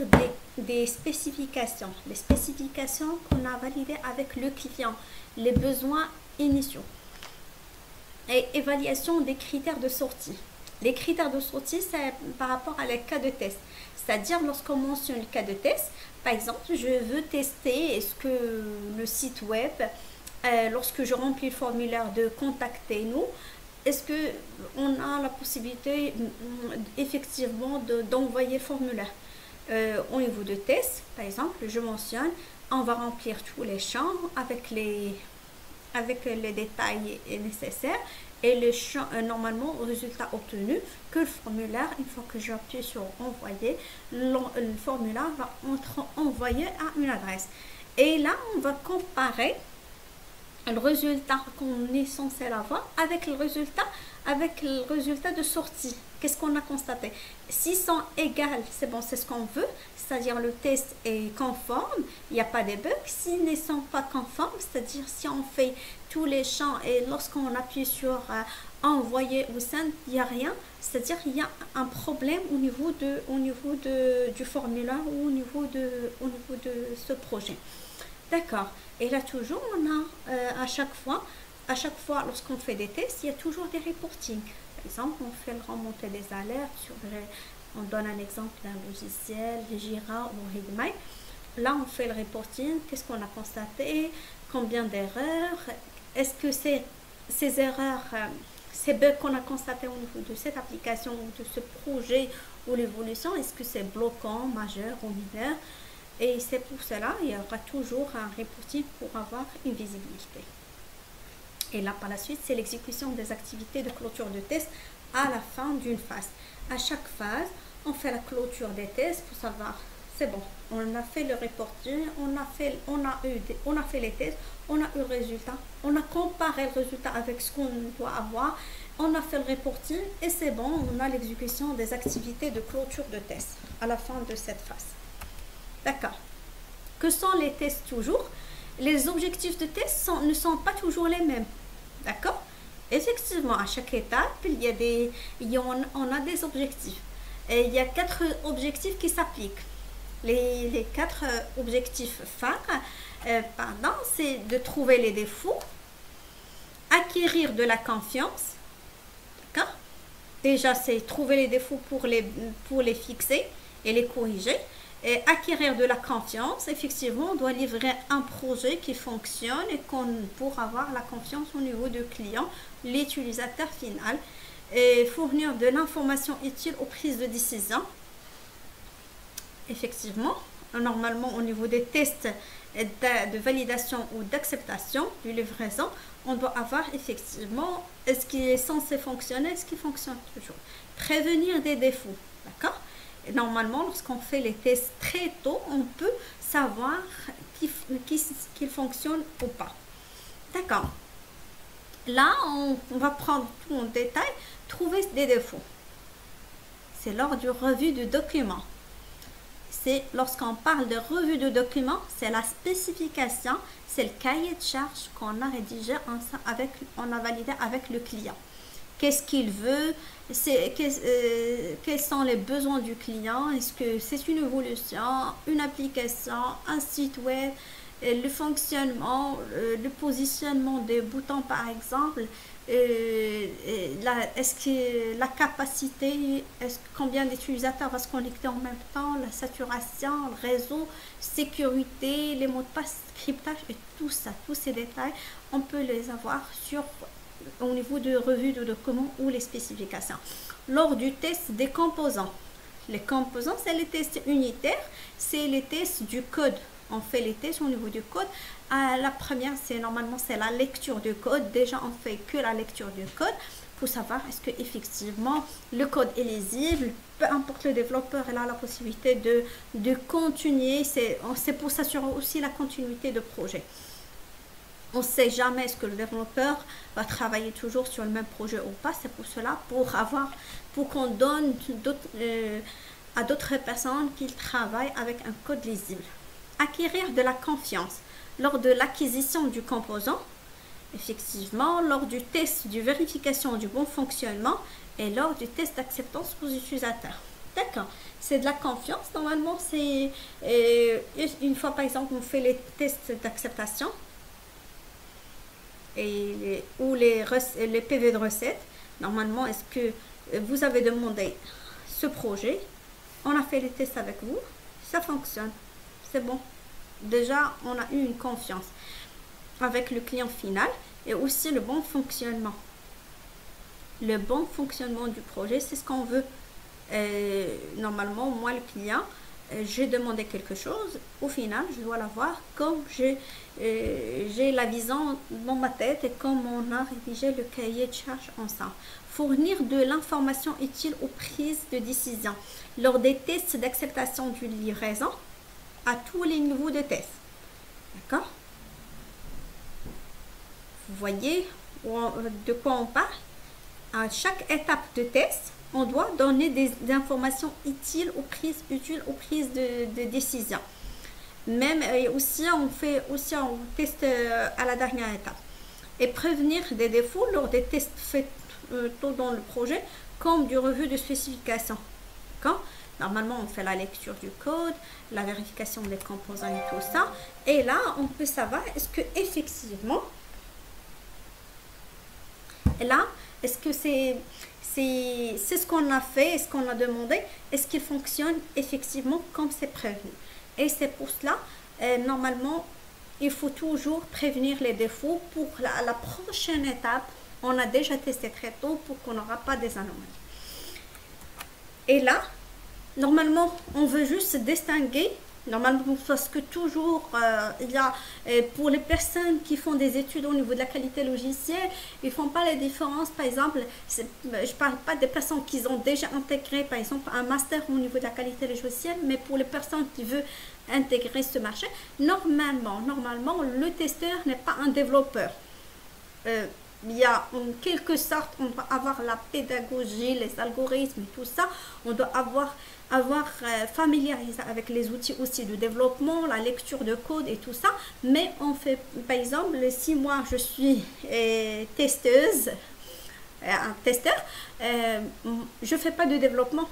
des spécifications. Les spécifications qu'on a validées avec le client, les besoins initiaux. Et évaluation des critères de sortie. Les critères de sortie, c'est par rapport à les cas de test. C'est-à-dire, lorsqu'on mentionne le cas de test, par exemple, je veux tester est-ce que le site web, lorsque je remplis le formulaire de contacter nous, est-ce qu'on a la possibilité effectivement d'envoyer le formulaire? au niveau de test, par exemple, je mentionne, on va remplir tous les champs avec les détails nécessaires et le champ, normalement, au résultat obtenu, que le formulaire, une fois que j'appuie sur envoyer, le formulaire va être envoyé à une adresse. Et là, on va comparer le résultat qu'on est censé avoir avec le résultat de sortie. Qu'est-ce qu'on a constaté? S'ils sont égales, c'est bon, c'est ce qu'on veut, c'est-à-dire le test est conforme, il n'y a pas de bugs. S'ils ne sont pas conformes, c'est-à-dire si on fait tous les champs et lorsqu'on appuie sur envoyer ou send, il n'y a rien, c'est-à-dire il y a un problème au niveau du formulaire ou au niveau de ce projet. D'accord. Et là toujours, on a à chaque fois lorsqu'on fait des tests, il y a toujours des reportings. Par exemple, on fait remonter des alertes on donne un exemple d'un logiciel, Jira ou Readme. Là, on fait le reporting. Qu'est-ce qu'on a constaté? Combien d'erreurs? Est-ce que ces erreurs, ces bugs qu'on a constatés au niveau de cette application ou de ce projet ou l'évolution, est-ce que c'est bloquant, majeur ou mineur? Et c'est pour cela il y aura toujours un reporting pour avoir une visibilité. Et là, par la suite, c'est l'exécution des activités de clôture de test à la fin d'une phase. À chaque phase, on fait la clôture des tests pour savoir, c'est bon, on a fait le reporting, on a fait les tests, on a eu le résultat, on a comparé le résultat avec ce qu'on doit avoir, on a fait le reporting et c'est bon, on a l'exécution des activités de clôture de test à la fin de cette phase. D'accord. Que sont les tests toujours? Les objectifs de test ne sont pas toujours les mêmes. D'accord? Effectivement, à chaque étape, on a des objectifs. Et il y a 4 objectifs qui s'appliquent. Les 4 objectifs phares, c'est de trouver les défauts, acquérir de la confiance. D'accord? Déjà, c'est trouver les défauts pour les fixer et les corriger. Et acquérir de la confiance, effectivement, on doit livrer un projet qui fonctionne et pour avoir la confiance au niveau du client, l'utilisateur final, et fournir de l'information utile aux prises de décision. Effectivement, normalement, au niveau des tests de validation ou d'acceptation du livraison, on doit avoir effectivement ce qui est censé fonctionner, ce qui fonctionne toujours. Prévenir des défauts, d'accord? Et normalement, lorsqu'on fait les tests très tôt, on peut savoir qu'il fonctionne ou pas. D'accord. Là, on va prendre tout en détail, trouver des défauts. C'est lors du revue de document. C'est lorsqu'on parle de revue de document, c'est la spécification, c'est le cahier de charge qu'on a rédigé on a validé avec le client. Qu'est-ce qu'il veut, quels sont les besoins du client, est-ce que c'est une évolution, une application, un site web, le fonctionnement, le positionnement des boutons par exemple, est-ce que la capacité, combien d'utilisateurs va se connecter en même temps, la saturation, le réseau, sécurité, les mots de passe, cryptage et tout ça, tous ces détails, on peut les avoir au niveau de revue de documents ou les spécifications. Lors du test des composants, les composants, c'est les tests unitaires, c'est les tests du code. On fait les tests au niveau du code. La première, normalement, c'est la lecture du code. Déjà, on fait que la lecture du code pour savoir est-ce que effectivement le code est lisible. Peu importe le développeur, il a la possibilité de continuer. C'est pour s'assurer aussi la continuité de projet. On ne sait jamais est-ce que le développeur va travailler toujours sur le même projet ou pas. C'est pour cela, pour qu'on donne à d'autres personnes qu'ils travaillent avec un code lisible. Acquérir de la confiance lors de l'acquisition du composant, effectivement, lors du test de vérification du bon fonctionnement et lors du test d'acceptance aux utilisateurs. D'accord, c'est de la confiance. Normalement, c'est une fois, par exemple, on fait les tests d'acceptation ou les PV de recettes. Normalement, est-ce que vous avez demandé ce projet, on a fait les tests avec vous, ça fonctionne, c'est bon. Déjà, on a eu une confiance avec le client final et aussi le bon fonctionnement. Le bon fonctionnement du projet, c'est ce qu'on veut. Normalement, moi, le client, j'ai demandé quelque chose, au final, je dois l'avoir comme j'ai la vision dans ma tête et comme on a rédigé le cahier de charge ensemble. Fournir de l'information utile aux prises de décision lors des tests d'acceptation d'une livraison à tous les niveaux de test. D'accord? Vous voyez de quoi on parle? À chaque étape de test, on doit donner des informations utiles aux prises de décision. Même aussi, on fait aussi un test à la dernière étape. Et prévenir des défauts lors des tests faits tôt dans le projet, comme du revue de spécification. D'accord? Normalement, on fait la lecture du code, la vérification des composants et tout ça. Et là, on peut savoir est-ce que effectivement, là, est-ce que c'est ce qu'on a fait, est-ce qu'on a demandé, est-ce qu'il fonctionne effectivement comme c'est prévenu. Et c'est pour cela, normalement, il faut toujours prévenir les défauts pour la prochaine étape. On a déjà testé très tôt pour qu'on n'aura pas des anomalies. Et là, normalement, on veut juste distinguer, normalement, parce que toujours, il y a, pour les personnes qui font des études au niveau de la qualité logicielle, ils ne font pas la différence. Par exemple, je ne parle pas des personnes qui ont déjà intégré, par exemple, un master au niveau de la qualité logicielle, mais pour les personnes qui veulent intégrer ce marché, normalement, le testeur n'est pas un développeur. Il y a en quelque sorte, on doit avoir la pédagogie, les algorithmes, tout ça. On doit avoir familiarisé avec les outils aussi de développement, la lecture de code et tout ça. Mais on fait, par exemple, si moi je suis testeuse, un testeur, je ne fais pas de développement.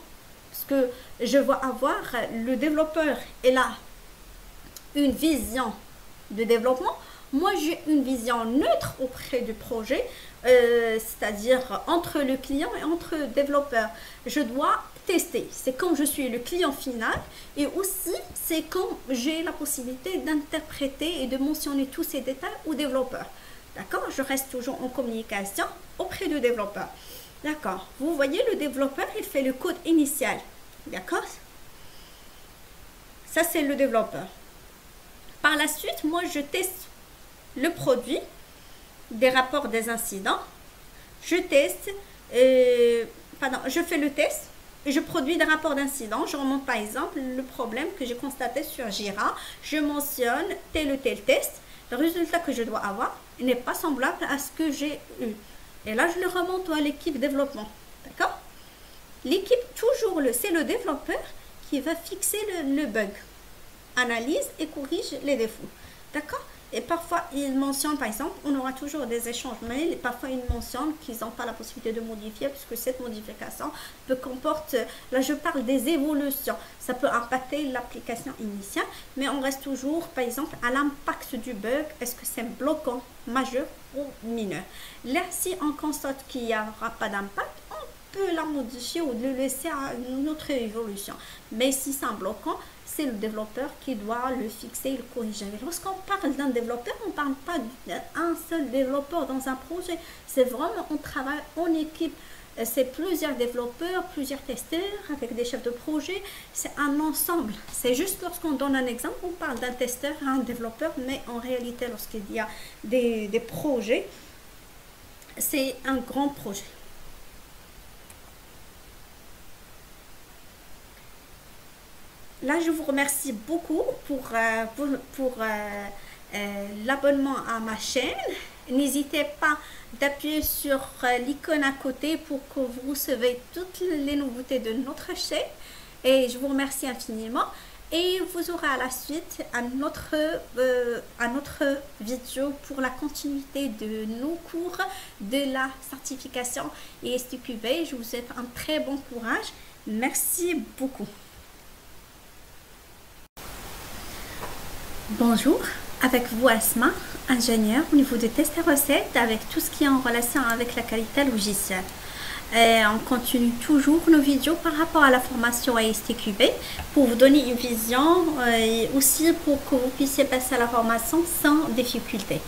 Parce que je vais avoir le développeur et là une vision de développement. Moi, j'ai une vision neutre auprès du projet, c'est-à-dire entre le client et entre le développeur. Je dois tester. C'est comme je suis le client final et aussi, c'est comme j'ai la possibilité d'interpréter et de mentionner tous ces détails au développeur. D'accord? Je reste toujours en communication auprès du développeur. D'accord? Vous voyez, le développeur, il fait le code initial. D'accord? Ça, c'est le développeur. Par la suite, moi, je teste le produit, des rapports des incidents, je teste, je fais le test, je produis des rapports d'incidents, je remonte par exemple le problème que j'ai constaté sur Jira, je mentionne tel ou tel test, le résultat que je dois avoir n'est pas semblable à ce que j'ai eu. Et là, je le remonte à l'équipe développement, d'accord? L'équipe, toujours, c'est le développeur qui va fixer le bug, analyse et corrige les défauts, d'accord? Et parfois, ils mentionnent, par exemple, on aura toujours des échanges mails, et parfois ils mentionnent qu'ils n'ont pas la possibilité de modifier, puisque cette modification peut comporter, là je parle des évolutions, ça peut impacter l'application initiale, mais on reste toujours, par exemple, à l'impact du bug, est-ce que c'est bloquant, majeur ou mineur. Là, si on constate qu'il n'y aura pas d'impact, on peut la modifier ou le laisser à une autre évolution. Mais si c'est un bloquant, c'est le développeur qui doit le fixer et le corriger. Lorsqu'on parle d'un développeur, on ne parle pas d'un seul développeur dans un projet. C'est vraiment, on travaille en équipe. C'est plusieurs développeurs, plusieurs testeurs avec des chefs de projet. C'est un ensemble. C'est juste lorsqu'on donne un exemple, on parle d'un testeur, un développeur, mais en réalité, lorsqu'il y a des projets, c'est un grand projet. Là, je vous remercie beaucoup pour l'abonnement à ma chaîne. N'hésitez pas d'appuyer sur l'icône à côté pour que vous recevez toutes les nouveautés de notre chaîne. Et je vous remercie infiniment. Et vous aurez à la suite un autre vidéo pour la continuité de nos cours de la certification ESTQB. Je vous souhaite un très bon courage. Merci beaucoup. Bonjour, avec vous Asma, ingénieure au niveau de tests et recettes avec tout ce qui est en relation avec la qualité logicielle. Et on continue toujours nos vidéos par rapport à la formation ESTQB pour vous donner une vision et aussi pour que vous puissiez passer à la formation sans difficulté.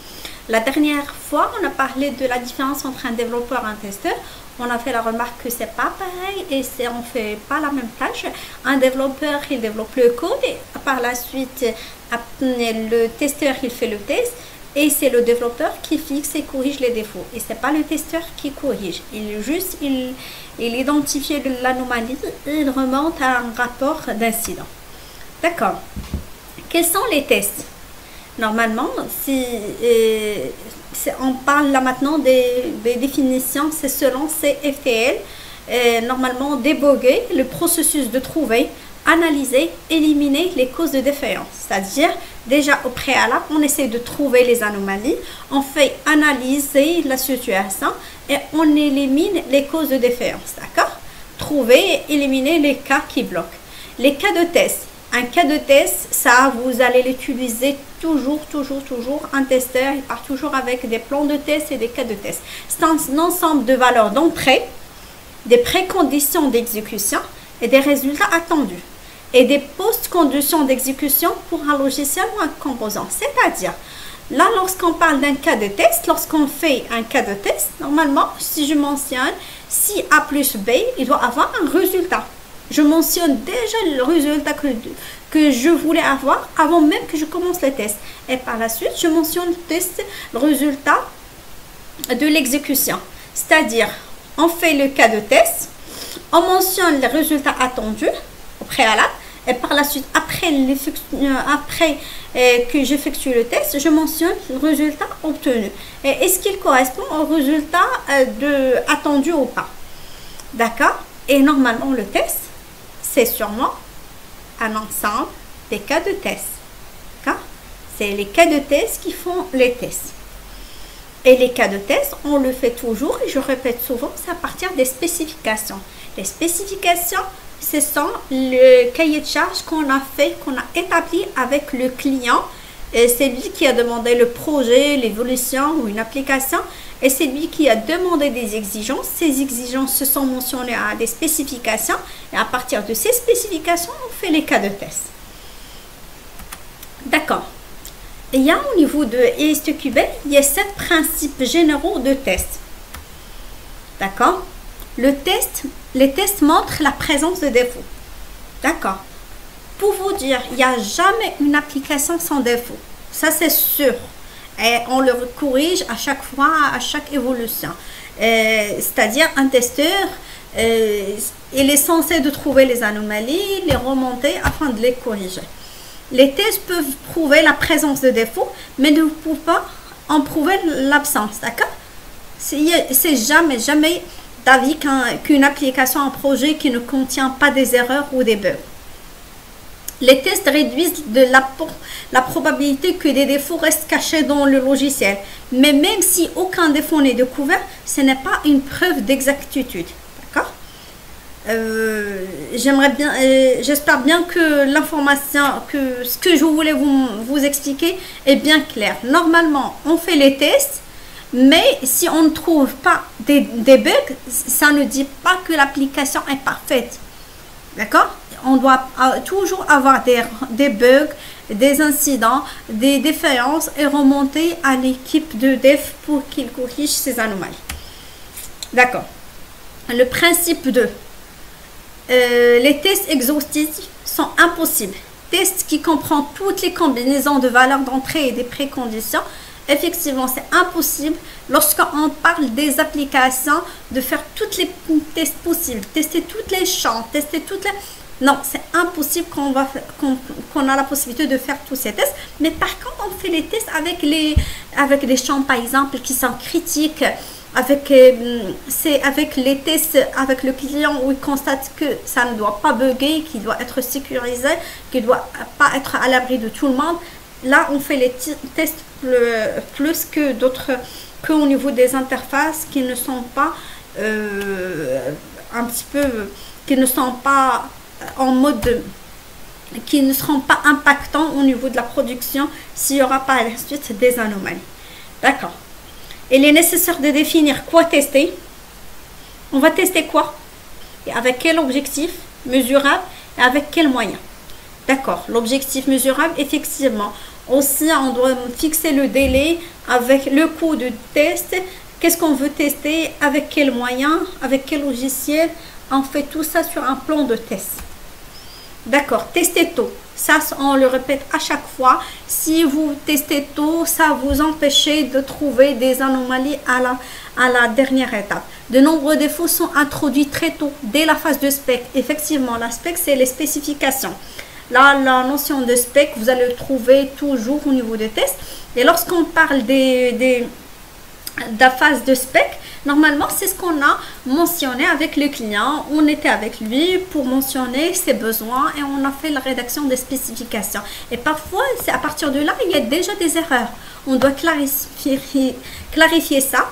La dernière fois, on a parlé de la différence entre un développeur et un testeur. on a fait la remarque que c'est pas pareil et on fait pas la même tâche. Un développeur, il développe le code et par la suite, le testeur, il fait le test. Et c'est le développeur qui fixe et corrige les défauts. Et c'est pas le testeur qui corrige. Il identifie l'anomalie et il remonte à un rapport d'incident. D'accord. Quels sont les tests? Normalement, on parle là maintenant des définitions, c'est selon CFTL. Normalement, déboguer le processus de trouver, analyser, éliminer les causes de défaillance. C'est-à-dire, déjà au préalable, on essaie de trouver les anomalies, on fait analyser la situation et on élimine les causes de défaillance. D'accord? Trouver et éliminer les cas qui bloquent. Les cas de test. Un cas de test, ça, vous allez l'utiliser toujours. Un testeur, il part toujours avec des plans de test et des cas de test. C'est un ensemble de valeurs d'entrée, des préconditions d'exécution et des résultats attendus. Et des post-conditions d'exécution pour un logiciel ou un composant. C'est-à-dire, là, lorsqu'on parle d'un cas de test, lorsqu'on fait un cas de test, normalement, si je mentionne si A plus B, il doit avoir un résultat. Je mentionne déjà le résultat que je voulais avoir avant même que je commence le test. Et par la suite, je mentionne le résultat de l'exécution. C'est-à-dire, on fait le cas de test, on mentionne les résultats attendus au préalable. Et par la suite, après que j'effectue le test, je mentionne le résultat obtenu. Et est-ce qu'il correspond au résultat attendu ou pas? D'accord? Et normalement, le test, c'est sûrement un ensemble des cas de test. D'accord? C'est les cas de test qui font les tests. Et les cas de test, on le fait toujours, et je répète souvent, c'est à partir des spécifications. Les spécifications, ce sont le cahier de charge qu'on a établi avec le client. C'est lui qui a demandé le projet, l'évolution ou une application. Et c'est lui qui a demandé des exigences. Ces exigences se sont mentionnées à des spécifications. Et à partir de ces spécifications, on fait les cas de test. D'accord. Il y a au niveau de ESTQB, il y a 7 principes généraux de test. D'accord? Les tests montrent la présence de défauts. D'accord. Pour vous dire, il n'y a jamais une application sans défaut. Ça, c'est sûr. Et on le corrige à chaque fois, à chaque évolution. C'est-à-dire, un testeur, il est censé de trouver les anomalies, les remonter afin de les corriger. Les tests peuvent prouver la présence de défauts, mais ne peuvent pas en prouver l'absence. D'accord? C'est jamais d'avis qu'une application, un projet qui ne contient pas des erreurs ou des bugs. Les tests réduisent la probabilité que des défauts restent cachés dans le logiciel. Mais même si aucun défaut n'est découvert, ce n'est pas une preuve d'exactitude. D'accord? J'espère bien que l'information, que ce que je voulais vous expliquer est bien clair. Normalement, on fait les tests. Mais si on ne trouve pas des bugs, ça ne dit pas que l'application est parfaite. D'accord? On doit toujours avoir des bugs, des incidents, des défaillances et remonter à l'équipe de dev pour qu'il corrige ces anomalies. D'accord. Le principe 2. Les tests exhaustifs sont impossibles. Test qui comprend toutes les combinaisons de valeurs d'entrée et des préconditions. Effectivement, c'est impossible lorsqu'on parle des applications de faire toutes les tests possibles, tester toutes les champs, tester toutes les... Non, c'est impossible qu'on a la possibilité de faire tous ces tests. Mais par contre, on fait les tests avec les champs, par exemple, qui sont critiques, avec les tests avec le client où il constate que ça ne doit pas bugger, qu'il doit être sécurisé, qu'il ne doit pas être à l'abri de tout le monde. Là, on fait les tests plus que d'autres, qu'au niveau des interfaces qui ne sont pas qui ne sont pas en mode qui ne seront pas impactants au niveau de la production s'il y aura par la suite des anomalies. D'accord. Il est nécessaire de définir quoi tester. On va tester quoi? Et avec quel objectif mesurable et avec quels moyens? D'accord. L'objectif mesurable, effectivement. Aussi, on doit fixer le délai avec le coût de test qu'est-ce qu'on veut tester, avec quels moyens, avec quel logiciel. On fait tout ça sur un plan de test. D'accord, tester tôt. Ça, on le répète à chaque fois. Si vous testez tôt, ça vous empêche de trouver des anomalies à la dernière étape. De nombreux défauts sont introduits très tôt, dès la phase de spec. Effectivement, la spec, c'est les spécifications. Là, la notion de spec, vous allez le trouver toujours au niveau des tests. Et lorsqu'on parle de la phase de spec, normalement, c'est ce qu'on a mentionné avec le client. On était avec lui pour mentionner ses besoins et on a fait la rédaction des spécifications. Et parfois, c'est à partir de là, il y a déjà des erreurs. On doit clarifier ça,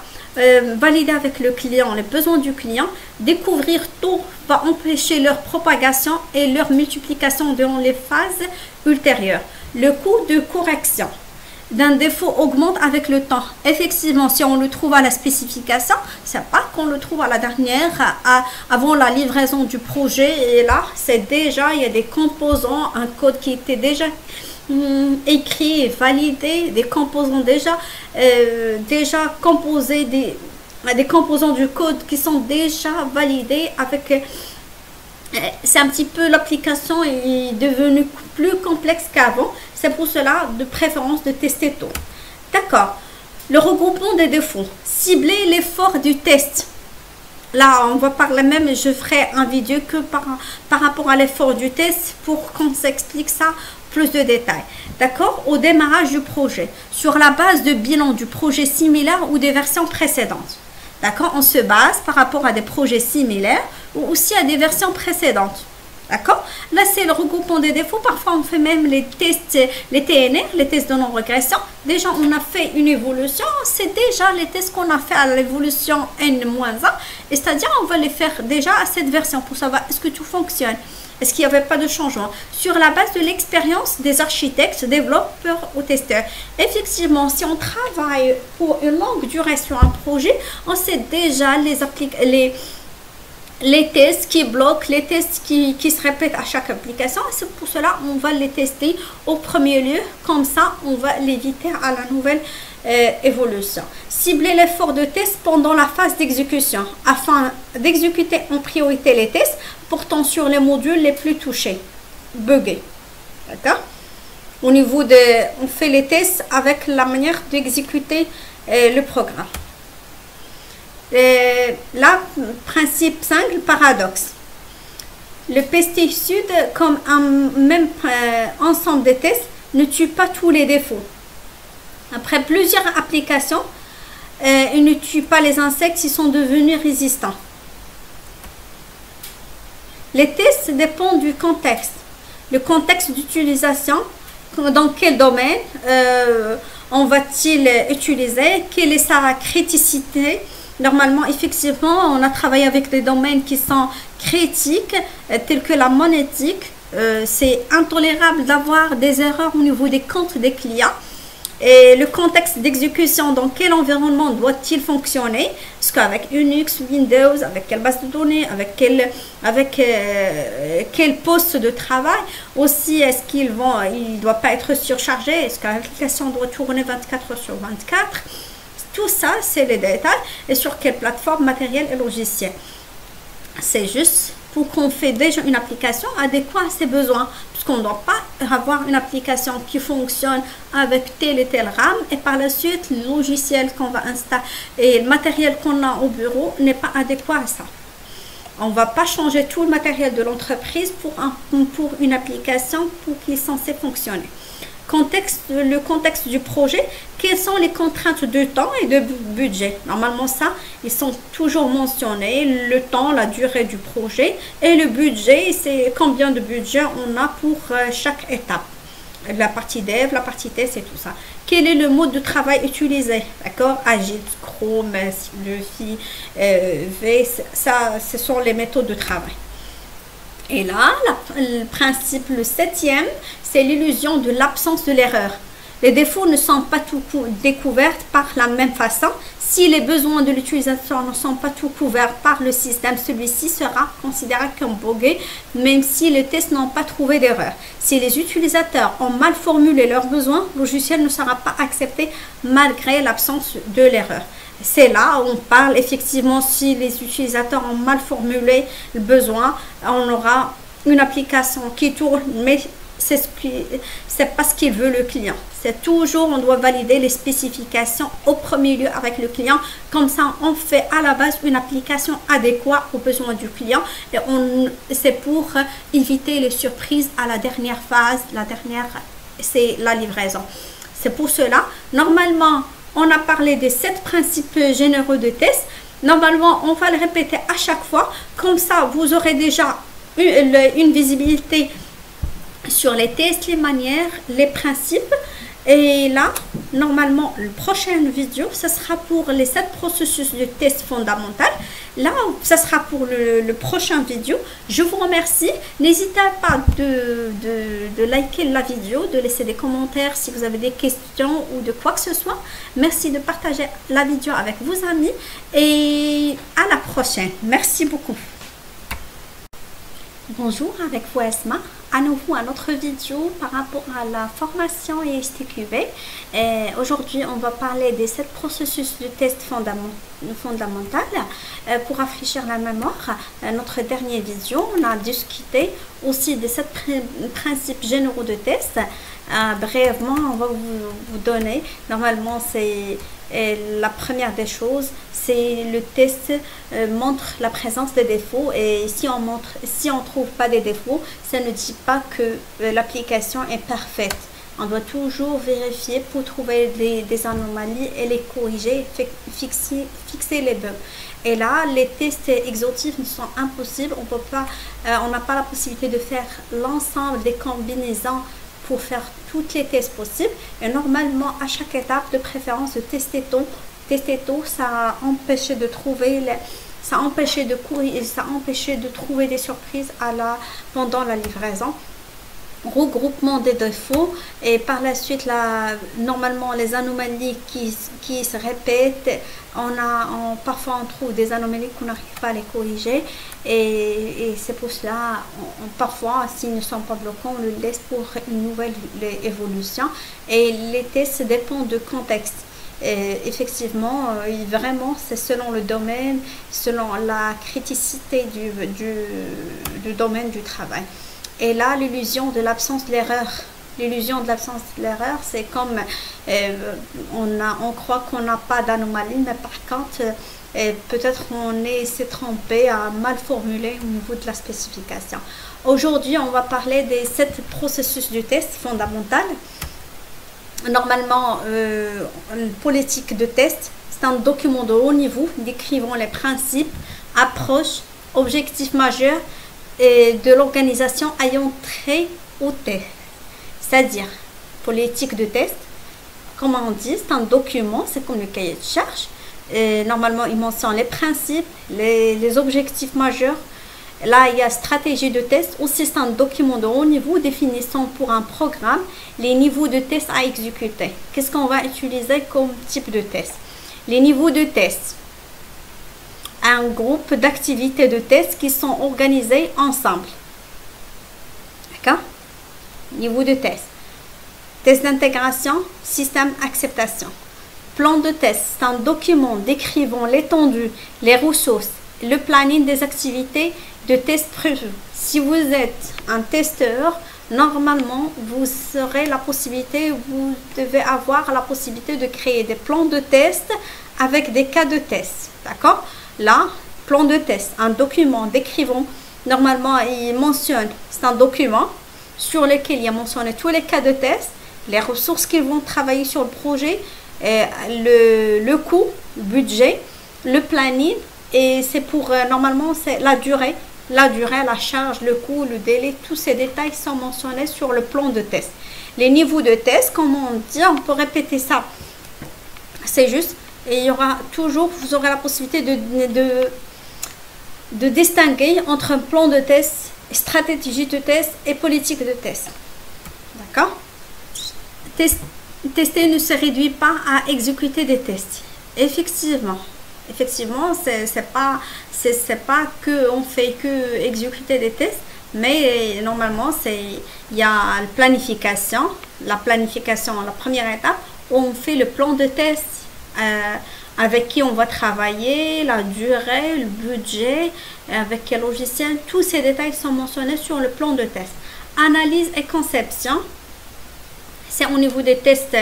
valider avec le client les besoins du client. Découvrir tôt va empêcher leur propagation et leur multiplication dans les phases ultérieures. Le coût de correction d'un défaut augmente avec le temps. Effectivement, si on le trouve à la spécification, c'est pas qu'on le trouve à la dernière, avant la livraison du projet. Et là, c'est déjà, il y a des composants, un code qui était déjà écrit et validé, des composants déjà composés, des composants du code qui sont déjà validés avec... C'est un petit peu, l'application est devenue plus complexe qu'avant. C'est pour cela de préférence de tester tôt. D'accord. Le regroupement des défauts. Cibler l'effort du test. Là, on va parler même, je ferai un vidéo que par rapport à l'effort du test pour qu'on s'explique ça plus de détails. D'accord. Au démarrage du projet. Sur la base de bilan du projet similaire ou des versions précédentes. D'accord, on se base par rapport à des projets similaires ou aussi à des versions précédentes. D'accord. Là, c'est le regroupement des défauts. Parfois, on fait même les tests, les TNR, les tests de non-régression. Déjà, on a fait une évolution. C'est déjà les tests qu'on a fait à l'évolution N-1. Et c'est-à-dire, on va les faire déjà à cette version pour savoir est-ce que tout fonctionne. Est-ce qu'il n'y avait pas de changement? Sur la base de l'expérience des architectes, développeurs ou testeurs. Effectivement, si on travaille pour une longue durée sur un projet, on sait déjà les tests qui bloquent, les tests qui se répètent à chaque application. C'est pour cela on va les tester au premier lieu. Comme ça, on va l'éviter à la nouvelle évolution. Cibler l'effort de test pendant la phase d'exécution afin d'exécuter en priorité les tests portant sur les modules les plus touchés, buggés. D'accord. Au niveau de, on fait les tests avec la manière d'exécuter le programme. Là, principe 5, le paradoxe. Le pesticide, comme un même ensemble de tests, ne tue pas tous les défauts. Après plusieurs applications, il ne tue pas les insectes, ils sont devenus résistants. Les tests dépendent du contexte. Le contexte d'utilisation, dans quel domaine on va-t-il utiliser, quelle est sa criticité. Normalement, effectivement, on a travaillé avec des domaines qui sont critiques, tels que la monétique. C'est intolérable d'avoir des erreurs au niveau des comptes des clients. Et le contexte d'exécution, dans quel environnement doit-il fonctionner? Est-ce qu'avec Unix, Windows, avec quelle base de données, avec quel poste de travail? Aussi, est-ce qu'il ne doit pas être surchargé? Est-ce que l'application doit tourner 24/24? Tout ça, c'est les détails. Et sur quelle plateforme, matériel et logiciel. C'est juste pour qu'on fait déjà une application adéquate à ses besoins. Puisqu'on ne doit pas avoir une application qui fonctionne avec telle et telle RAM. Et par la suite, le logiciel qu'on va installer et le matériel qu'on a au bureau n'est pas adéquat à ça. On ne va pas changer tout le matériel de l'entreprise pour une application qui est censée fonctionner. Le contexte du projet, quelles sont les contraintes de temps et de budget. Normalement, ça, ils sont toujours mentionnés, le temps, la durée du projet et le budget, c'est combien de budget on a pour chaque étape. La partie dev, la partie test et tout ça. Quel est le mode de travail utilisé? D'accord? Agile, Scrum, Luffy, V, ça, ce sont les méthodes de travail. Et là, le principe, le 7e, c'est l'illusion de l'absence de l'erreur. Les défauts ne sont pas tous découverts par la même façon. Si les besoins de l'utilisateur ne sont pas tous couverts par le système, celui-ci sera considéré comme buggé, même si les tests n'ont pas trouvé d'erreur. Si les utilisateurs ont mal formulé leurs besoins, le logiciel ne sera pas accepté malgré l'absence de l'erreur. C'est là où on parle effectivement si les utilisateurs ont mal formulé le besoin, on aura une application qui tourne, mais c'est pas ce qu'il veut le client. C'est toujours, on doit valider les spécifications au premier lieu avec le client. Comme ça, on fait à la base une application adéquate aux besoins du client. Et c'est pour éviter les surprises à la dernière phase. C'est la livraison. C'est pour cela, normalement, on a parlé des 7 principes généraux de test. Normalement, on va le répéter à chaque fois. Comme ça, vous aurez déjà une visibilité sur les tests, les manières, les principes. Et là, normalement, la prochaine vidéo, ce sera pour les 7 processus de test fondamental. Là, ce sera pour le prochain vidéo. Je vous remercie. N'hésitez pas de liker la vidéo, de laisser des commentaires si vous avez des questions ou de quoi que ce soit. Merci de partager la vidéo avec vos amis et à la prochaine. Merci beaucoup. Bonjour, avec vous Esma. À nouveau à notre vidéo par rapport à la formation ISTQB. Aujourd'hui, on va parler des 7 processus de test fondamental pour rafraîchir la mémoire. Notre dernière vidéo, on a discuté aussi des 7 principes généraux de test. Brièvement, on va vous donner. Normalement, c'est la première des choses, c'est le test montre la présence des défauts, et si on trouve pas des défauts, ça ne dit pas que l'application est parfaite. On doit toujours vérifier pour trouver des anomalies et les corriger, fixer les bugs. Et là, les tests exhaustifs sont impossibles. On n'a pas la possibilité de faire l'ensemble des combinaisons pour faire toutes les tests possibles. Et normalement, à chaque étape, de préférence, de tester tout. Tester tout, ça empêchait de trouver, ça empêchait de courir, ça empêchait de trouver des surprises pendant la livraison. Regroupement des défauts, et par la suite, normalement, les anomalies qui se répètent, parfois on trouve des anomalies qu'on n'arrive pas à les corriger, et c'est pour cela, parfois, s'ils ne sont pas bloquants, on le laisse pour une nouvelle évolution. Et les tests dépendent du contexte. Et effectivement, vraiment, c'est selon le domaine, selon la criticité du domaine du travail. Et là, l'illusion de l'absence de l'erreur. L'illusion de l'absence de l'erreur, c'est comme on croit qu'on n'a pas d'anomalie, mais par contre, peut-être on s'est trompé, à mal formuler au niveau de la spécification. Aujourd'hui, on va parler des 7 processus du test fondamental. Normalement, une politique de test, c'est un document de haut niveau décrivant les principes, approches, objectifs majeurs et de l'organisation ayant trait au test. C'est-à-dire, politique de test, comme on dit, c'est un document, c'est comme le cahier de charge. Et normalement, il mentionne les principes, les objectifs majeurs. Là, il y a stratégie de test. Aussi, c'est un document de haut niveau définissant pour un programme les niveaux de test à exécuter. Qu'est-ce qu'on va utiliser comme type de test? Les niveaux de test. Un groupe d'activités de test qui sont organisées ensemble. D'accord? Niveau de test. Test d'intégration, système acceptation. Plan de test, c'est un document décrivant l'étendue, les ressources, le planning des activités de test prévues. Si vous êtes un testeur, normalement, vous devez avoir la possibilité de créer des plans de test avec des cas de test. D'accord? Là, plan de test, un document décrivant, normalement, il mentionne, c'est un document sur lequel il a mentionné tous les cas de test, les ressources qu'ils vont travailler sur le projet, le coût, le budget, le planning, et c'est pour, normalement, c'est la durée, la charge, le coût, le délai, tous ces détails sont mentionnés sur le plan de test. Les niveaux de test, comme on dit, on peut répéter ça. C'est juste, et il y aura toujours, vous aurez la possibilité de distinguer entre un plan de test, stratégie de test et politique de test. D'accord? Tester ne se réduit pas à exécuter des tests. Effectivement, c'est pas que on fait que exécuter des tests, mais normalement il y a la planification, la première étape où on fait le plan de test avec qui on va travailler, la durée, le budget, avec quel logiciel. Tous ces détails sont mentionnés sur le plan de test. Analyse et conception, c'est au niveau des tests,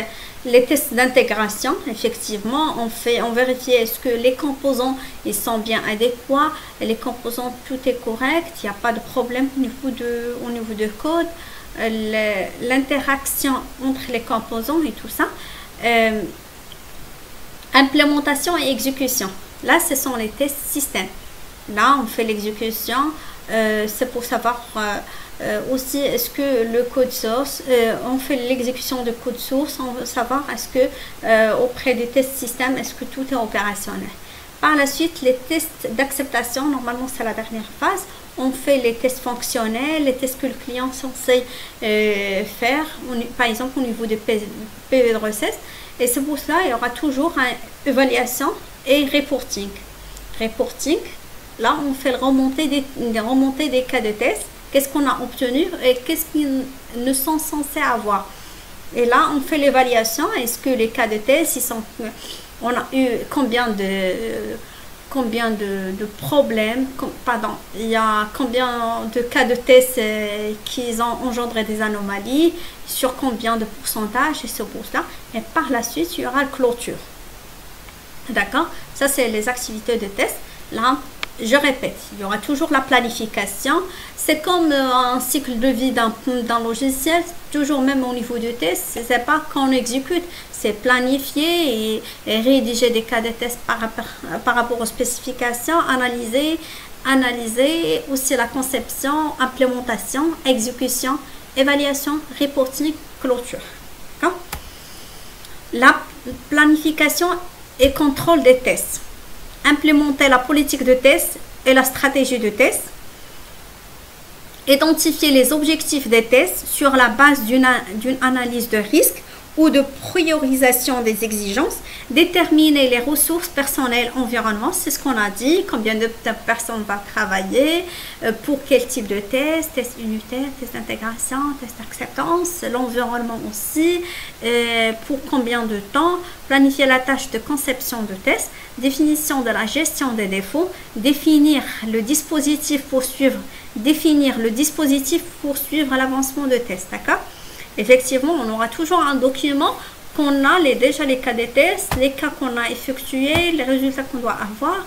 les tests d'intégration. Effectivement, on vérifie est-ce que les composants ils sont bien adéquats, les composants tout est correct, il n'y a pas de problème au niveau de code, l'interaction entre les composants et tout ça. Implémentation et exécution. Là, ce sont les tests système. Là, on fait l'exécution. C'est pour savoir aussi est-ce que le code source, on fait l'exécution de code source, on veut savoir est-ce que auprès des tests système, est-ce que tout est opérationnel. Par la suite, les tests d'acceptation, normalement c'est la dernière phase. On fait les tests fonctionnels, les tests que le client est censé faire, par exemple au niveau de PV de recette. Et c'est pour cela il y aura toujours une évaluation et reporting. Reporting, là on fait le remontée des cas de test. Qu'est-ce qu'on a obtenu et qu'est-ce qu'ils ne sont censés avoir. Et là on fait l'évaluation. Est-ce que les cas de test, on a eu combien de problèmes, il y a combien de cas de tests qui ont engendré des anomalies, sur combien de pourcentage, et c'est pour ça. Et par la suite, il y aura la clôture. D'accord? Ça, c'est les activités de test. Là, je répète, il y aura toujours la planification. C'est comme un cycle de vie d'un logiciel, toujours même au niveau du test. C'est pas qu'on exécute, c'est planifier et rédiger des cas de test par rapport aux spécifications, analyser, et aussi la conception, implémentation, exécution, évaluation, reporting, clôture. La planification et contrôle des tests. Implémenter la politique de test et la stratégie de test. Identifier les objectifs des tests sur la base d'une analyse de risque ou de priorisation des exigences. Déterminer les ressources personnelles environnement, c'est ce qu'on a dit, combien de personnes vont travailler, pour quel type de test, test unitaire, test d'intégration, test d'acceptance, l'environnement aussi, pour combien de temps, planifier la tâche de conception de test, définition de la gestion des défauts, définir le dispositif pour suivre l'avancement de test, d'accord? Effectivement, on aura toujours un document qu'on a déjà les cas des tests, les cas qu'on a effectués, les résultats qu'on doit avoir.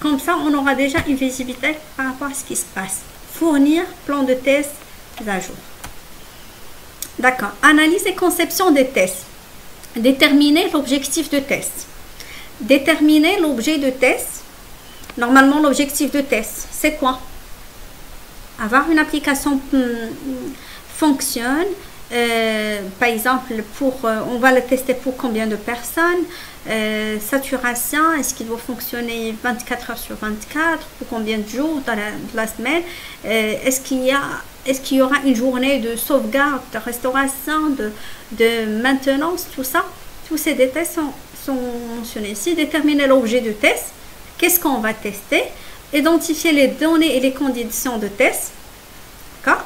Comme ça, on aura déjà une visibilité par rapport à ce qui se passe. Fournir plan de test à jour. D'accord. Analyse et conception des tests. Déterminer l'objectif de test. Déterminer l'objet de test. Normalement, l'objectif de test, c'est quoi? Avoir une application fonctionne. Par exemple, on va le tester pour combien de personnes, saturation, est-ce qu'il doit fonctionner 24 heures sur 24, pour combien de jours dans la semaine, est-ce qu'il y aura une journée de sauvegarde, de restauration, de maintenance, tout ça, tous ces détails sont mentionnés ici. Déterminer l'objet de test, qu'est-ce qu'on va tester, identifier les données et les conditions de test, d'accord?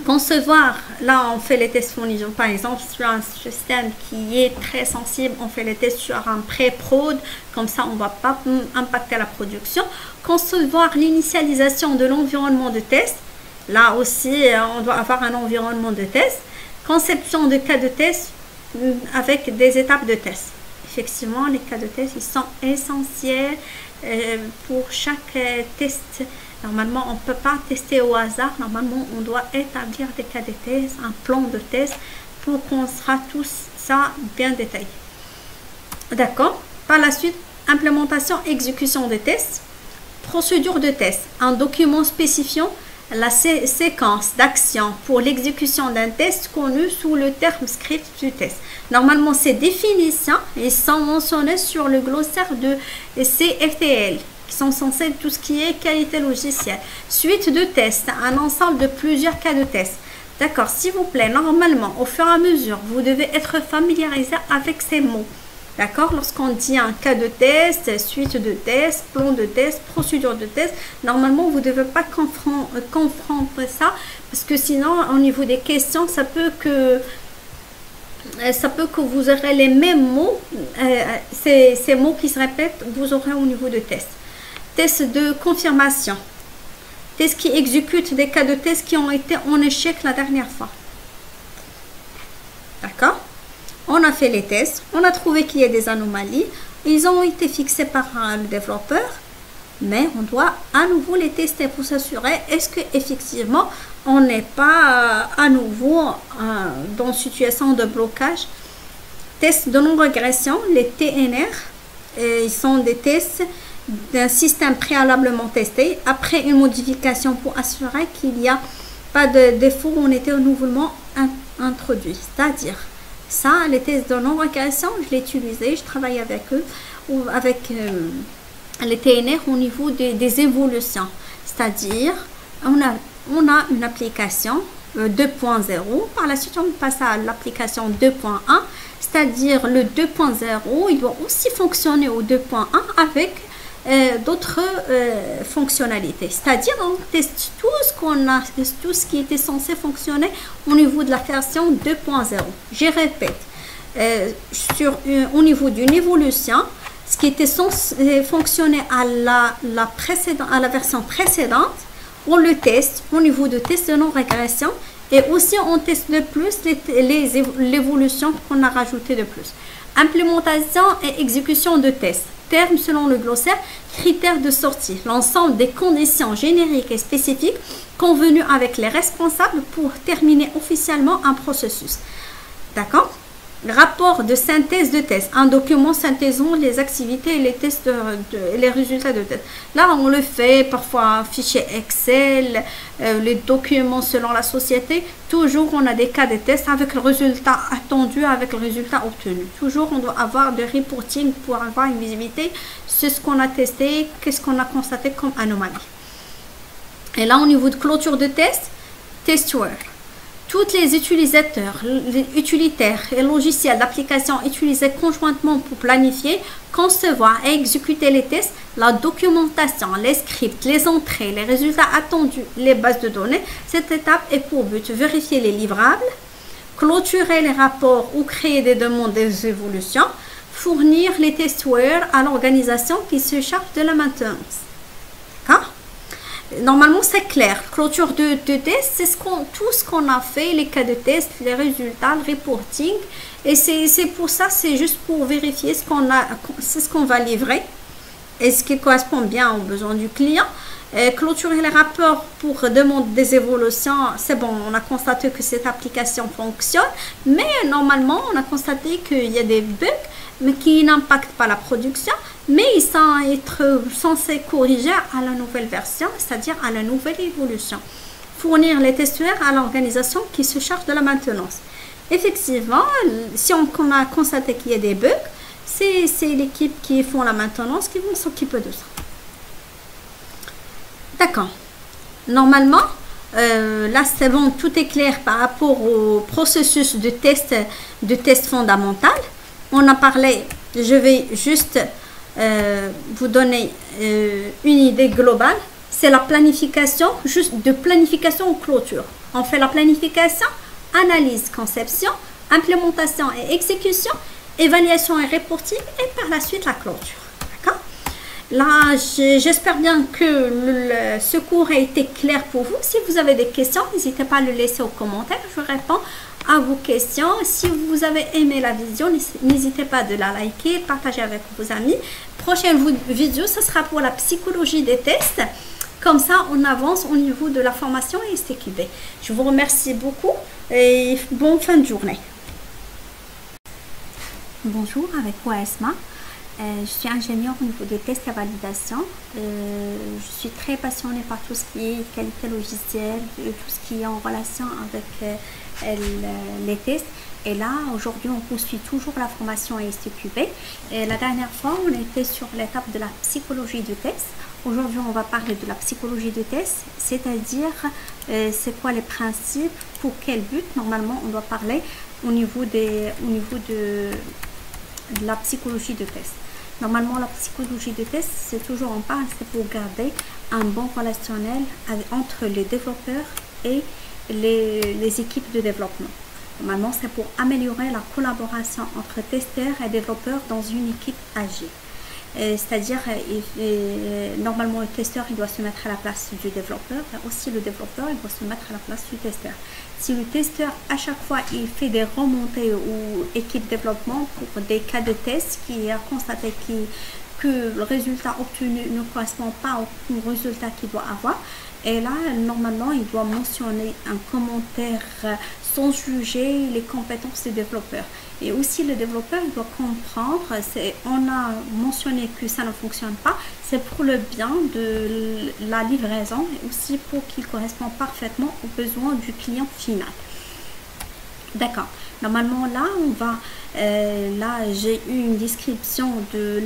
Concevoir, là on fait les tests fournisseurs, par exemple sur un système qui est très sensible, on fait les tests sur un pré-prod, comme ça on ne va pas impacter la production. Concevoir l'initialisation de l'environnement de test, là aussi on doit avoir un environnement de test. Conception de cas de test avec des étapes de test. Effectivement, les cas de test ils sont essentiels pour chaque test. Normalement, on ne peut pas tester au hasard. Normalement, on doit établir des cas de test, un plan de test pour qu'on sera tous ça bien détaillé. D'accord. Par la suite, implémentation, exécution des tests. Procédure de test. Un document spécifiant la séquence d'action pour l'exécution d'un test connu sous le terme script du test. Normalement, ces définitions ils sont mentionnées sur le glossaire de CFTL. Qui sont censés tout ce qui est qualité logicielle. Suite de tests, un ensemble de plusieurs cas de test. D'accord, s'il vous plaît, normalement, au fur et à mesure, vous devez être familiarisé avec ces mots. D'accord, lorsqu'on dit un cas de test, suite de test, plan de test, procédure de test, normalement, vous ne devez pas confronter ça, parce que sinon, au niveau des questions, ça peut que ça peut que vous aurez les mêmes mots, ces mots qui se répètent, vous aurez au niveau de test. Test de confirmation. Test qui exécute des cas de test qui ont été en échec la dernière fois. D'accord? On a fait les tests, on a trouvé qu'il y a des anomalies. Ils ont été fixés par le développeur, mais on doit à nouveau les tester pour s'assurer est-ce qu'effectivement on n'est pas à nouveau dans une situation de blocage. Tests de non-régression, les TNR, ils sont des tests d'un système préalablement testé après une modification pour assurer qu'il n'y a pas de défaut ou on était nouvellement introduit. C'est-à-dire, ça, les tests de non-régression, je l'ai utilisé, je travaille avec eux, ou avec les TNR au niveau des évolutions. C'est-à-dire, on a une application 2.0, par la suite on passe à l'application 2.1, c'est-à-dire le 2.0, il doit aussi fonctionner au 2.1 avec d'autres fonctionnalités. C'est-à-dire, on teste tout ce qui était censé fonctionner au niveau de la version 2.0. Je répète, au niveau d'une évolution, ce qui était censé fonctionner à la version précédente, on le teste au niveau de test de non-régression et aussi on teste de plus l'évolution qu'on a rajouté de plus. Implémentation et exécution de tests. Termes selon le glossaire, critères de sortie. L'ensemble des conditions génériques et spécifiques convenues avec les responsables pour terminer officiellement un processus. D'accord? Rapport de synthèse de test. Un document synthésant les activités et les tests les résultats de test. Là, on le fait parfois un fichier Excel, les documents selon la société. Toujours, on a des cas de test avec le résultat attendu, avec le résultat obtenu. Toujours, on doit avoir de reporting pour avoir une visibilité sur ce qu'on a testé, qu'est-ce qu'on a constaté comme anomalie. Et là, au niveau de clôture de test, testware. Tous les utilisateurs, les utilitaires et logiciels d'application utilisés conjointement pour planifier, concevoir et exécuter les tests, la documentation, les scripts, les entrées, les résultats attendus, les bases de données. Cette étape est pour but de vérifier les livrables, clôturer les rapports ou créer des demandes des évolutions, fournir les testware à l'organisation qui se charge de la maintenance. D'accord? Normalement, c'est clair. Clôture de test, c'est tout ce qu'on a fait, les cas de test, les résultats, le reporting. Et c'est pour ça, c'est juste pour vérifier ce qu'on va livrer et ce qui correspond bien aux besoins du client. Clôturer les rapports pour demander des évolutions, c'est bon, on a constaté que cette application fonctionne, mais normalement, on a constaté qu'il y a des bugs, mais qui n'impactent pas la production, mais ils sont censés corriger à la nouvelle version, c'est-à-dire à la nouvelle évolution. Fournir les testeurs à l'organisation qui se charge de la maintenance. Effectivement, si on a constaté qu'il y a des bugs, c'est l'équipe qui font la maintenance qui vont s'occuper de ça. D'accord. Normalement, là c'est bon, tout est clair par rapport au processus de test fondamental. On a parlé, je vais juste vous donner une idée globale. C'est la planification, juste de planification ou clôture. On fait la planification, analyse, conception, implémentation et exécution, évaluation et reporting et par la suite la clôture. Là, j'espère bien que ce cours a été clair pour vous. Si vous avez des questions, n'hésitez pas à le laisser aux commentaires. Je réponds à vos questions. Si vous avez aimé la vidéo, n'hésitez pas de la liker, partager avec vos amis. Prochaine vidéo, ce sera pour la psychologie des tests. Comme ça, on avance au niveau de la formation STQB. Je vous remercie beaucoup et bonne fin de journée. Bonjour, avec moi Esma. Je suis ingénieure au niveau des tests et validation. Je suis très passionnée par tout ce qui est qualité logicielle, tout ce qui est en relation avec les tests. Et là, aujourd'hui, on poursuit toujours la formation STQB. Et la dernière fois, on était sur l'étape de la psychologie du test. Aujourd'hui, on va parler de la psychologie du test, c'est-à-dire c'est quoi les principes, pour quel but. Normalement, on doit parler au niveau de la psychologie de test. Normalement, la psychologie de test, c'est toujours on parle, c'est pour garder un bon relationnel entre les développeurs et les équipes de développement. Normalement, c'est pour améliorer la collaboration entre testeurs et développeurs dans une équipe agile. C'est-à-dire, normalement, le testeur il doit se mettre à la place du développeur, et aussi le développeur il doit se mettre à la place du testeur. Si le testeur, à chaque fois, il fait des remontées ou équipe développement pour des cas de test qui a constaté que le résultat obtenu ne correspond pas au résultat qu'il doit avoir, et là, normalement, il doit mentionner un commentaire sans juger les compétences des développeurs. Et aussi, le développeur il doit comprendre, on a mentionné que ça ne fonctionne pas, c'est pour le bien de la livraison et aussi pour qu'il corresponde parfaitement aux besoins du client final. D'accord. Normalement, là, là, j'ai eu une description de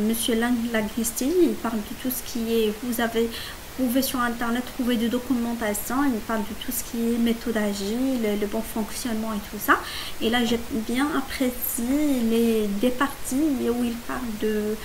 Monsieur Lagristi. Il parle de tout ce qui est, vous pouvez sur internet trouver des documentations, il parle de tout ce qui est méthode agile, le bon fonctionnement et tout ça. Et là, j'ai bien apprécié des parties où il parle de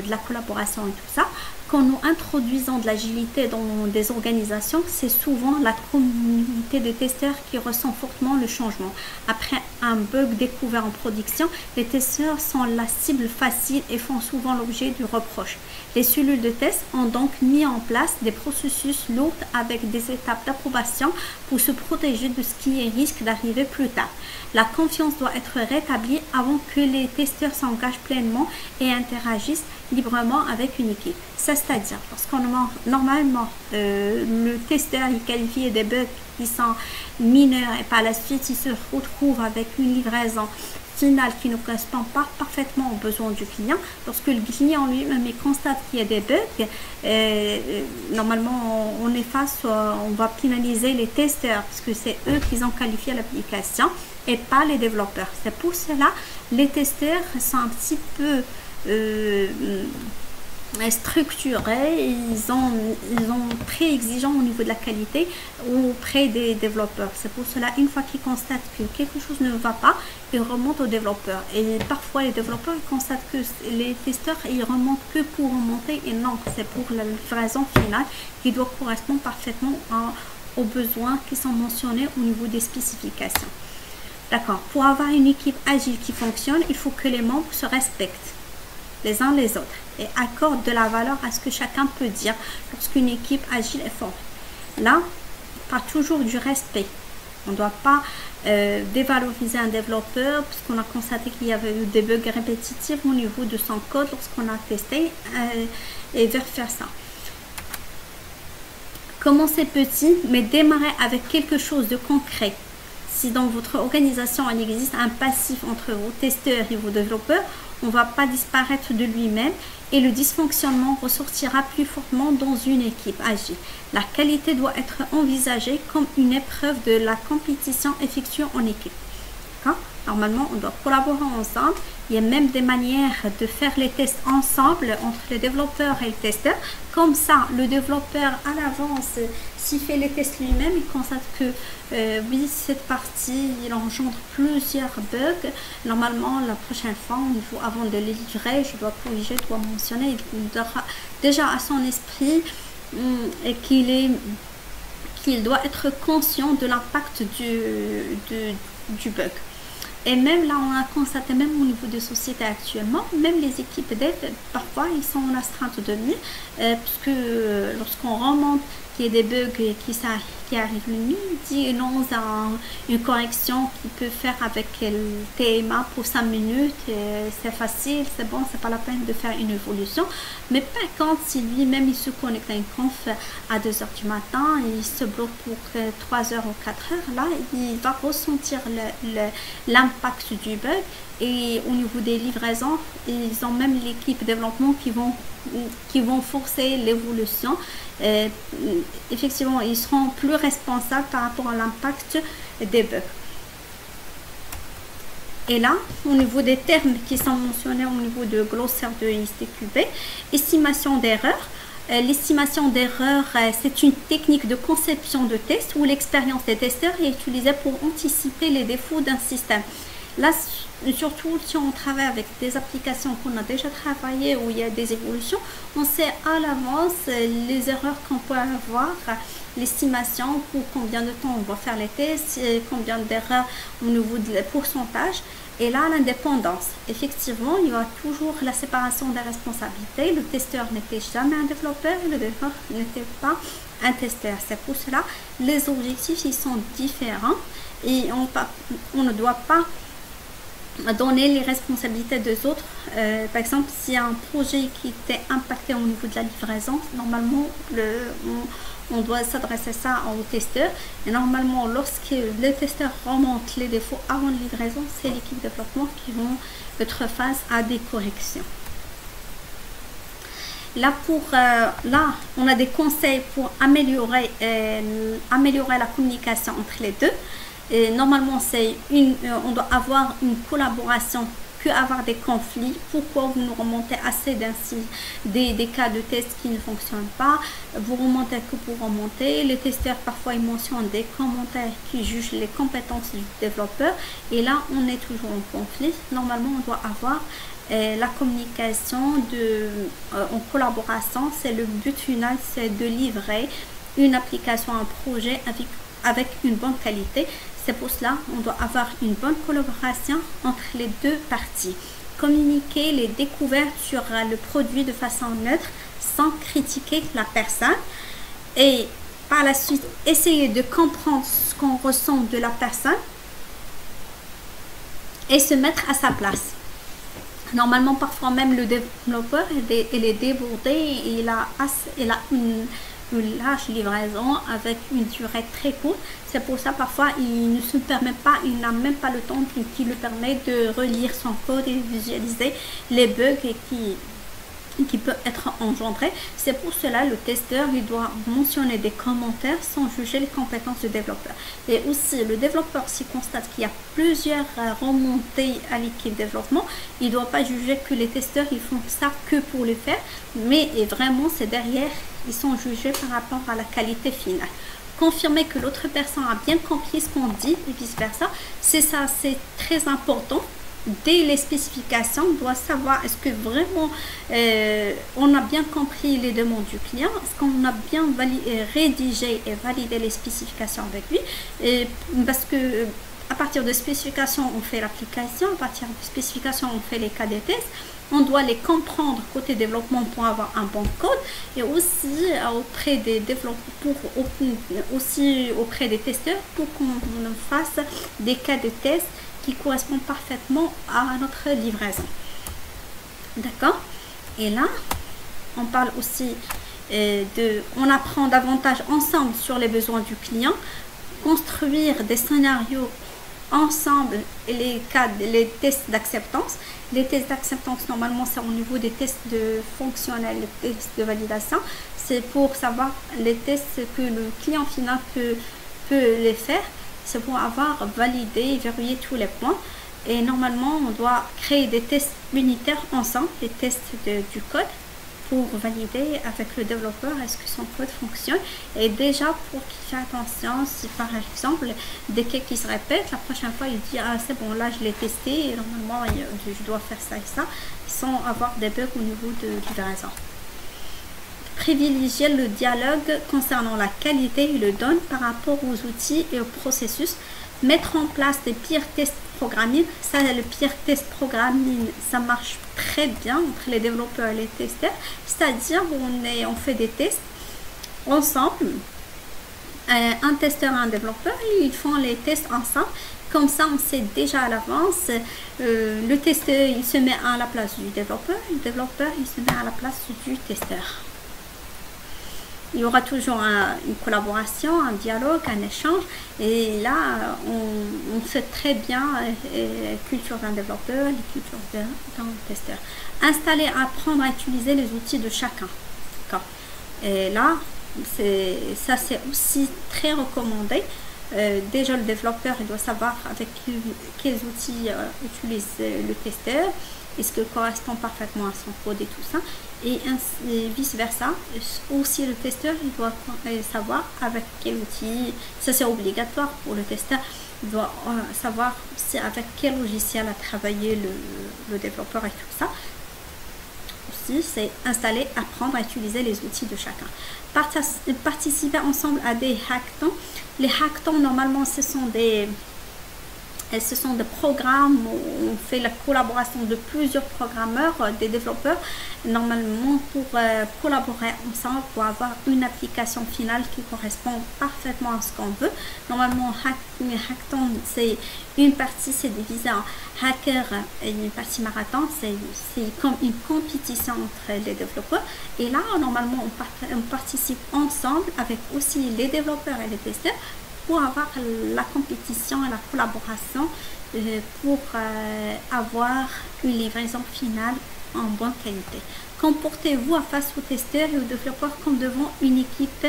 la collaboration et tout ça. Quand nous introduisons de l'agilité dans des organisations, c'est souvent la communauté des testeurs qui ressent fortement le changement. Après un bug découvert en production, les testeurs sont la cible facile et font souvent l'objet du reproche. Les cellules de test ont donc mis en place des processus lourds avec des étapes d'approbation pour se protéger de ce qui risque d'arriver plus tard. La confiance doit être rétablie avant que les testeurs s'engagent pleinement et interagissent librement avec une équipe. C'est-à-dire, parce qu'on normalement, le testeur il qualifie des bugs qui sont mineurs et par la suite il se retrouve avec une livraison finale qui ne correspond pas parfaitement aux besoins du client. Lorsque le client lui-même constate qu'il y a des bugs, normalement on est face, on va pénaliser les testeurs parce que c'est eux qui ont qualifié l'application et pas les développeurs. C'est pour cela les testeurs sont un petit peu structurés, ils sont très exigeants au niveau de la qualité auprès des développeurs. C'est pour cela, une fois qu'ils constatent que quelque chose ne va pas, ils remontent aux développeurs. Et parfois, les développeurs ils constatent que les testeurs ils remontent que pour remonter, et non, c'est pour la livraison finale qui doit correspondre parfaitement aux besoins qui sont mentionnés au niveau des spécifications. D'accord. Pour avoir une équipe agile qui fonctionne, il faut que les membres se respectent les uns les autres et accordent de la valeur à ce que chacun peut dire lorsqu'une équipe agile est forte. Là, pas toujours du respect. On ne doit pas dévaloriser un développeur parce qu'on a constaté qu'il y avait eu des bugs répétitifs au niveau de son code lorsqu'on a testé et vers faire ça. Commencez petit, mais démarrez avec quelque chose de concret. Si dans votre organisation il existe un passif entre vos testeurs et vos développeurs, on ne va pas disparaître de lui-même et le dysfonctionnement ressortira plus fortement dans une équipe agile. La qualité doit être envisagée comme une épreuve de la compétition effectuée en équipe. Normalement, on doit collaborer ensemble. Il y a même des manières de faire les tests ensemble entre les développeurs et le testeur. Comme ça, le développeur à l'avance, s'il fait les tests lui-même, il constate que oui, cette partie, il engendre plusieurs bugs. Normalement, la prochaine fois, avant de les livrer, je dois corriger, je dois mentionner. Il aura déjà à son esprit et qu'il doit être conscient de l'impact du bug. Et même là, on a constaté, même au niveau des sociétés actuellement, même les équipes d'aide, parfois, ils sont en astreinte de nuit, parce que lorsqu'on remonte qu'il y a des bugs qui arrivent la nuit, il dit non, une correction qu'il peut faire avec le TMA pour 5 minutes, c'est facile, c'est bon, c'est pas la peine de faire une évolution. Mais par contre, si lui-même il se connecte à une conf à 2 heures du matin, il se bloque pour 3 heures ou 4 heures, là, il va ressentir l'impact du bug. Et au niveau des livraisons, ils ont même l'équipe développement qui vont forcer l'évolution. Effectivement, ils seront plus responsables par rapport à l'impact des bugs. Et là, au niveau des termes qui sont mentionnés au niveau de glossaire de ISTQB, estimation d'erreur. L'estimation d'erreur, c'est une technique de conception de test où l'expérience des testeurs est utilisée pour anticiper les défauts d'un système. Là, surtout si on travaille avec des applications qu'on a déjà travaillées où il y a des évolutions, on sait à l'avance les erreurs qu'on peut avoir, l'estimation pour combien de temps on va faire les tests, combien d'erreurs au niveau du pourcentage. Et là, l'indépendance. Effectivement, il y aura toujours la séparation des responsabilités. Le testeur n'était jamais un développeur et le développeur n'était pas un testeur. C'est pour cela les objectifs ils sont différents et on ne doit pas donner les responsabilités des autres. Par exemple, s'il y a un projet qui était impacté au niveau de la livraison, normalement, on doit s'adresser ça aux testeurs. Et normalement, lorsque les testeurs remontent les défauts avant la livraison, c'est l'équipe de développement qui vont être face à des corrections. Là, on a des conseils pour améliorer la communication entre les deux. Et normalement, on doit avoir une collaboration que avoir des conflits. Pourquoi vous nous remontez assez des cas de tests qui ne fonctionnent pas, vous remontez que pour remonter. Les testeurs parfois ils mentionnent des commentaires qui jugent les compétences du développeur et là on est toujours en conflit. Normalement on doit avoir la communication en collaboration. C'est le but final, c'est de livrer une application, un projet avec une bonne qualité. C'est pour cela on doit avoir une bonne collaboration entre les deux parties. Communiquer les découvertes sur le produit de façon neutre sans critiquer la personne et par la suite essayer de comprendre ce qu'on ressent de la personne et se mettre à sa place. Normalement, parfois même le développeur il est débordé et il a une large livraison avec une durée très courte. C'est pour ça parfois il ne se permet pas, il n'a même pas le temps qui lui permet de relire son code et visualiser les bugs qui peuvent être engendrés. C'est pour cela le testeur il doit mentionner des commentaires sans juger les compétences du développeur. Et aussi le développeur s'il constate qu'il y a plusieurs remontées à l'équipe développement, il ne doit pas juger que les testeurs ils font ça que pour le faire, mais vraiment c'est derrière ils sont jugés par rapport à la qualité finale. Confirmer que l'autre personne a bien compris ce qu'on dit et vice versa, c'est très important. Dès les spécifications, on doit savoir est-ce que vraiment on a bien compris les demandes du client, est-ce qu'on a bien rédigé et validé les spécifications avec lui, parce que à partir de spécifications on fait l'application, à partir de spécifications on fait les cas des tests. On doit les comprendre côté développement pour avoir un bon code et aussi auprès des développeurs, aussi auprès des testeurs pour qu'on fasse des cas de test qui correspondent parfaitement à notre livraison. D'accord? Et là, on parle aussi on apprend davantage ensemble sur les besoins du client, construire des scénarios ensemble et les tests d'acceptance. Les tests d'acceptance normalement c'est au niveau des tests de fonctionnels, les tests de validation. C'est pour savoir les tests que le client final peut les faire. C'est pour avoir validé et verrouillé tous les points. Et normalement on doit créer des tests unitaires ensemble, des tests du code pour valider avec le développeur est-ce que son code fonctionne et déjà pour qu'il fasse attention si par exemple des cas qui se répètent, la prochaine fois il dit ah c'est bon là je l'ai testé et normalement je dois faire ça et ça sans avoir des bugs au niveau de livraison. Privilégier le dialogue concernant la qualité et le don par rapport aux outils et aux processus. Mettre en place des peer test programming. Ça, le peer test programming, ça marche très bien entre les développeurs et les testeurs. C'est-à-dire, on fait des tests ensemble. Un testeur et un développeur, ils font les tests ensemble. Comme ça, on sait déjà à l'avance. Le testeur, il se met à la place du développeur. Le développeur, il se met à la place du testeur. Il y aura toujours une collaboration, un dialogue, un échange. Et là, on sait très bien la culture d'un développeur, la culture d'un testeur. Installer, apprendre à utiliser les outils de chacun. Et là, ça c'est aussi très recommandé. Déjà, le développeur il doit savoir avec quels outils utilise le testeur. Est-ce que correspond parfaitement à son code et tout ça, et vice versa. Aussi le testeur il doit savoir avec quel outil, ça c'est obligatoire pour le testeur, il doit savoir aussi avec quel logiciel a travaillé le développeur et tout ça. Aussi, c'est installer, apprendre à utiliser les outils de chacun. Participer ensemble à des hackathons. Les hackathons, normalement, ce sont des programmes où on fait la collaboration de plusieurs programmeurs, des développeurs, normalement pour collaborer ensemble pour avoir une application finale qui correspond parfaitement à ce qu'on veut. Normalement, hackathon, c'est une partie, c'est divisé en hacker et une partie marathon, c'est comme une compétition entre les développeurs. Et là, normalement, on participe ensemble avec aussi les développeurs et les testeurs pour avoir la compétition et la collaboration pour avoir une livraison finale en bonne qualité. Comportez-vous face aux testeurs et aux développeurs comme devant une équipe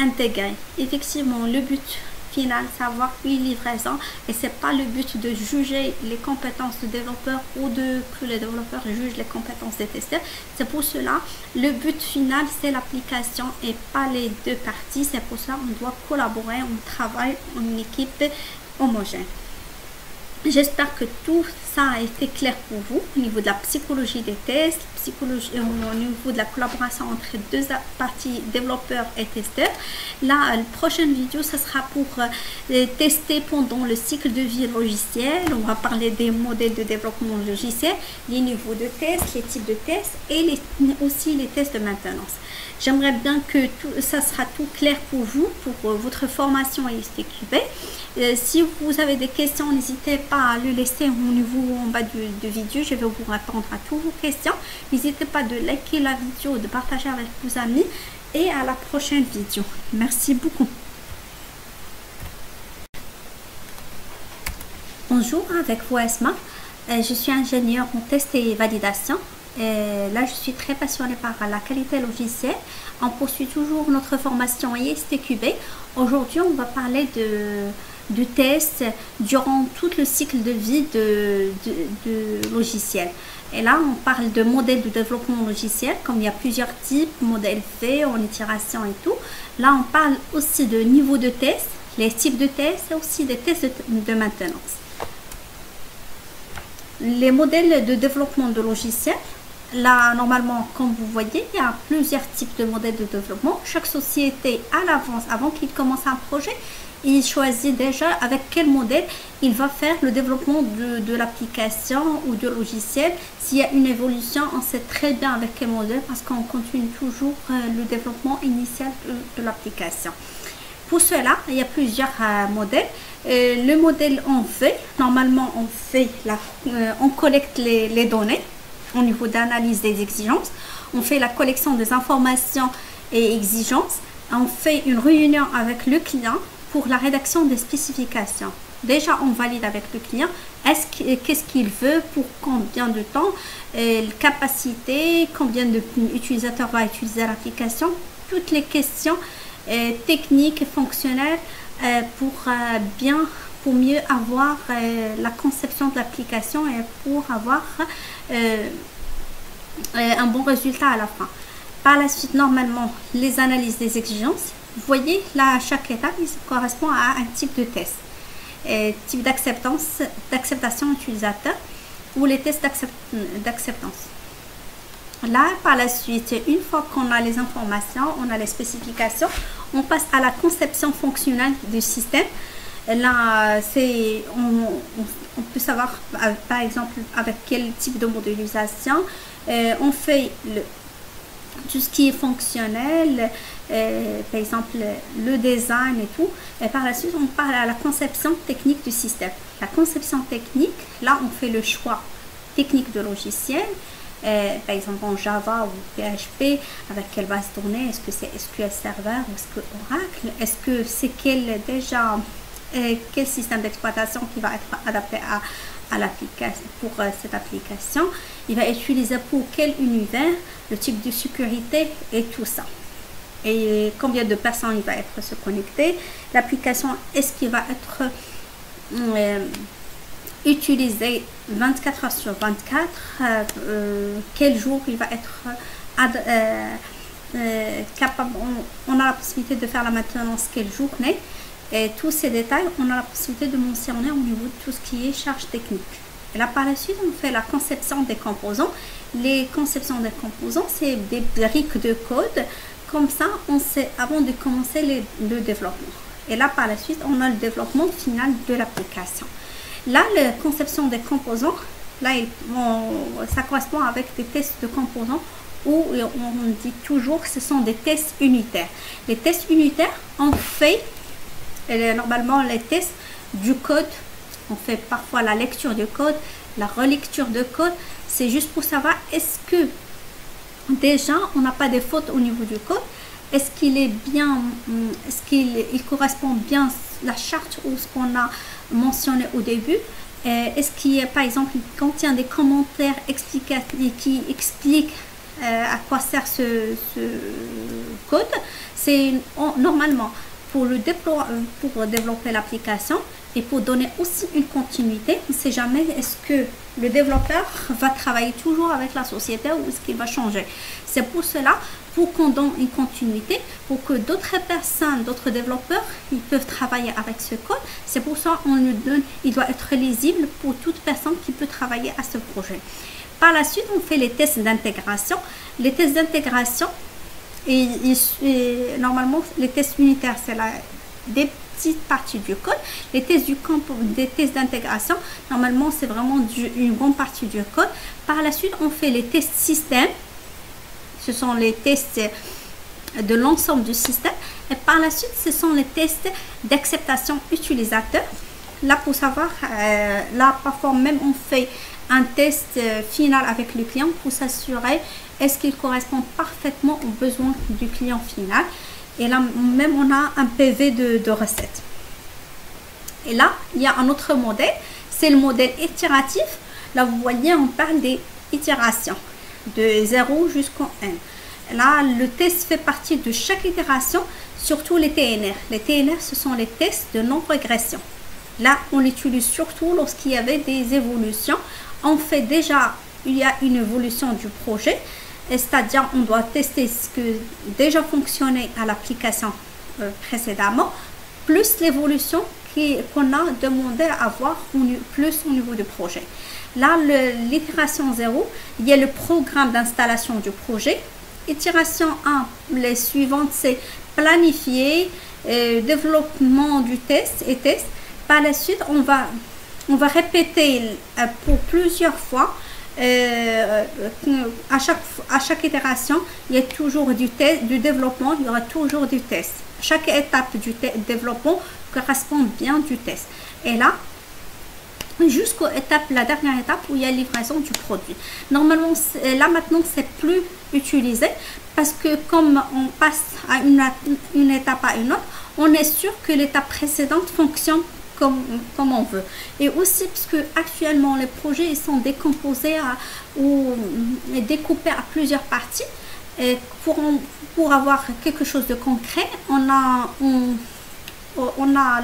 intégrée. Effectivement, le but final, c'est avoir une livraison et c'est pas le but de juger les compétences du développeur ou que les développeurs jugent les compétences des testeurs. C'est pour cela, le but final, c'est l'application et pas les deux parties. C'est pour ça qu'on doit collaborer, on travaille en équipe homogène. J'espère que tout ça a été clair pour vous au niveau de la psychologie des tests, au niveau de la collaboration entre deux parties développeurs et testeurs. La prochaine vidéo, ce sera pour tester pendant le cycle de vie logiciel. On va parler des modèles de développement logiciel, les niveaux de tests, les types de tests et aussi les tests de maintenance. J'aimerais bien que ça sera tout clair pour vous, pour votre formation STQB. Si vous avez des questions, n'hésitez pas à le laisser au niveau en bas de vidéo. Je vais vous répondre à toutes vos questions. N'hésitez pas de liker la vidéo, de partager avec vos amis et à la prochaine vidéo. Merci beaucoup. Bonjour, avec vous Esma. Je suis ingénieure en test et validation. Là, je suis très passionnée par la qualité logicielle. On poursuit toujours notre formation STQB. Aujourd'hui, on va parler de tests durant tout le cycle de vie de logiciel. Et là, on parle de modèles de développement logiciel, comme il y a plusieurs types, modèles faits, en itération et tout. Là, on parle aussi de niveau de test, les types de tests et aussi des tests de maintenance. Les modèles de développement de logiciel. Là, normalement, comme vous voyez, il y a plusieurs types de modèles de développement. Chaque société, à l'avance, avant qu'il commence un projet, il choisit déjà avec quel modèle il va faire le développement de l'application ou de logiciel. S'il y a une évolution, on sait très bien avec quel modèle parce qu'on continue toujours le développement initial de l'application. Pour cela, il y a plusieurs modèles. Le modèle en fait, normalement, on collecte les données au niveau d'analyse des exigences. On fait la collection des informations et exigences. On fait une réunion avec le client pour la rédaction des spécifications. Déjà, on valide avec le client qu'est-ce qu'il veut, pour combien de temps, capacité, combien d'utilisateurs va utiliser l'application. Toutes les questions techniques et fonctionnelles pour mieux avoir la conception de l'application et pour avoir un bon résultat à la fin. Par la suite, normalement, les analyses des exigences. Vous voyez, là, chaque étape, il correspond à un type de test. Type d'acceptation utilisateur ou les tests d'acceptance. Là, par la suite, une fois qu'on a les informations, on a les spécifications, on passe à la conception fonctionnelle du système. Là, on peut savoir, par exemple, avec quel type de modélisation. On fait tout ce qui est fonctionnel, par exemple le design et tout. Et par la suite, on parle à la conception technique du système. La conception technique, là, on fait le choix technique de logiciel. Par exemple en Java ou PHP, avec quelle base de données, est-ce que c'est SQL Server ou est-ce que Oracle, est-ce que c'est quel système d'exploitation qui va être adapté à l'application pour cette application, il va utiliser pour quel univers, le type de sécurité et tout ça. Et combien de personnes il va être se connecter, l'application est-ce qu'il va être utilisé 24 heures sur 24, quel jour il va être capable, on a la possibilité de faire la maintenance quelle journée, Et tous ces détails, on a la possibilité de mentionner au niveau de tout ce qui est charge technique. Et là, par la suite, on fait la conception des composants. Les conceptions des composants, c'est des briques de code. Comme ça, on sait avant de commencer le développement. Et là, par la suite, on a le développement final de l'application. Là, la conception des composants, là, ça correspond avec des tests de composants où on dit toujours que ce sont des tests unitaires. Les tests unitaires, on fait normalement les tests du code. On fait parfois la lecture du code, la relecture de code. C'est juste pour savoir est-ce que déjà on n'a pas de fautes au niveau du code. Est-ce qu'il est bien, est-ce qu'il correspond bien à la charte ou ce qu'on a mentionné au début. Est-ce qu'il y a, par exemple, il contient des commentaires explicatifs qui expliquent à quoi sert ce code. C'est normalement pour développer l'application et pour donner aussi une continuité. On ne sait jamais est-ce que le développeur va travailler toujours avec la société ou est-ce qu'il va changer. C'est pour cela, pour qu'on donne une continuité, pour que d'autres personnes, d'autres développeurs, ils peuvent travailler avec ce code. C'est pour ça qu'on lui donne, il doit être lisible pour toute personne qui peut travailler à ce projet. Par la suite, on fait les tests d'intégration. Les tests d'intégration, normalement, les tests unitaires, c'est des petites parties du code. Les tests des tests d'intégration, normalement, c'est vraiment une grande partie du code. Par la suite, on fait les tests système. Ce sont les tests de l'ensemble du système. Et par la suite, ce sont les tests d'acceptation utilisateur. Là, pour savoir, là, parfois même, on fait un test final avec le client pour s'assurer est-ce qu'il correspond parfaitement aux besoins du client final. Et là, même, on a un PV de recettes. Et là, il y a un autre modèle. C'est le modèle itératif. Là, vous voyez, on parle des itérations de 0 jusqu'en n. Là, le test fait partie de chaque itération, surtout les TNR. Les TNR, ce sont les tests de non-régression. Là, on l'utilise surtout lorsqu'il y avait des évolutions. On fait déjà, il y a une évolution du projet, c'est-à-dire on doit tester ce que déjà fonctionnait à l'application précédemment, plus l'évolution qu'on a demandé à avoir plus au niveau du projet. Là, l'itération 0, il y a le programme d'installation du projet. Itération 1, les suivantes, c'est planifier, développement du test et test. Par la suite, on va répéter pour plusieurs fois. À chaque itération, il y a toujours du développement, il y aura toujours du test. Chaque étape du développement correspond bien du test. Et là, jusqu'à la dernière étape où il y a livraison du produit. Normalement, là maintenant, c'est plus utilisé parce que comme on passe à une étape à une autre, on est sûr que l'étape précédente fonctionne comme on veut. Et aussi parce que actuellement les projets ils sont décomposés ou découpés à plusieurs parties. Et pour avoir quelque chose de concret, on a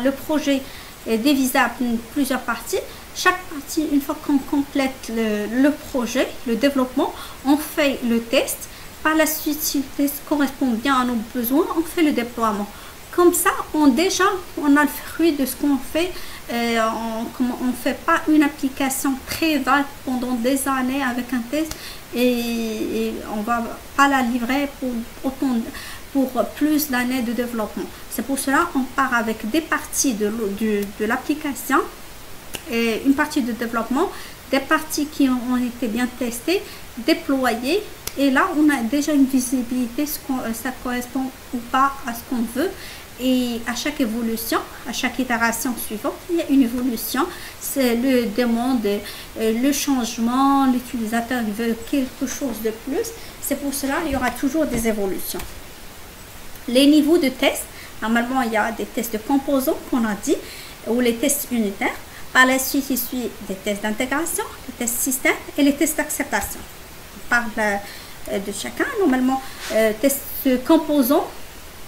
le projet divisé en plusieurs parties. Chaque partie, une fois qu'on complète le projet, le développement, on fait le test. Par la suite, si le test correspond bien à nos besoins, on fait le déploiement. Comme ça, on a le fruit de ce qu'on fait. On ne fait pas une application très vague pendant des années avec un test et on ne va pas la livrer pour plus d'années de développement. C'est pour cela qu'on part avec des parties de l'application, et une partie de développement, des parties qui ont été bien testées, déployées. Et là, on a déjà une visibilité, ça correspond ou pas à ce qu'on veut. Et à chaque évolution, à chaque itération suivante, il y a une évolution. C'est le demande, le changement, l'utilisateur veut quelque chose de plus. C'est pour cela qu'il y aura toujours des évolutions. Les niveaux de tests, normalement, il y a des tests de composants qu'on a dit, ou les tests unitaires. Par la suite, il suit des tests d'intégration, les tests système et les tests d'acceptation. On parle de chacun. Normalement, test composants,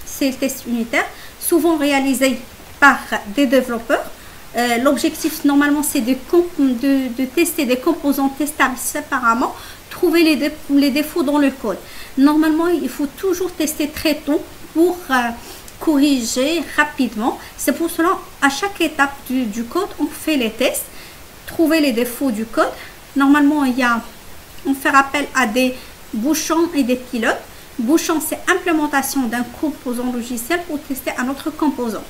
c'est le test unitaire, souvent réalisé par des développeurs. L'objectif, normalement, c'est de tester des composants testables séparément, trouver les défauts dans le code. Normalement, il faut toujours tester très tôt pour corriger rapidement. C'est pour cela, à chaque étape du code, on fait les tests, trouver les défauts du code. Normalement, on fait appel à des bouchons et des pilotes. Bouchon, c'est implémentation d'un composant logiciel pour tester un autre composant.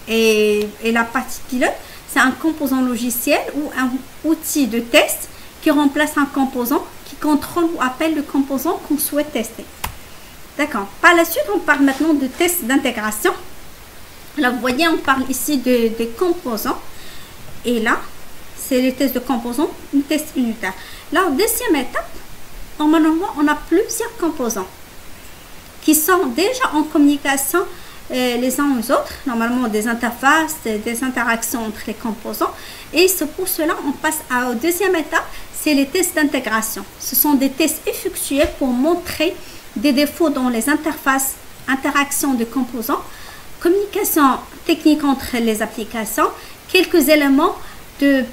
Et la partie pilote, c'est un composant logiciel ou un outil de test qui remplace un composant qui contrôle ou appelle le composant qu'on souhaite tester. D'accord. Par la suite, on parle maintenant de tests d'intégration. Là, vous voyez, on parle ici des composants. Et là, c'est les tests de composants, une test unitaire. Là, en deuxième étape, normalement, on a plusieurs composants qui sont déjà en communication les uns aux autres, normalement des interfaces, des interactions entre les composants. Et c'est pour cela on passe à la deuxième étape, c'est les tests d'intégration. Ce sont des tests effectués pour montrer des défauts dans les interfaces, interactions de composants, communication technique entre les applications, quelques éléments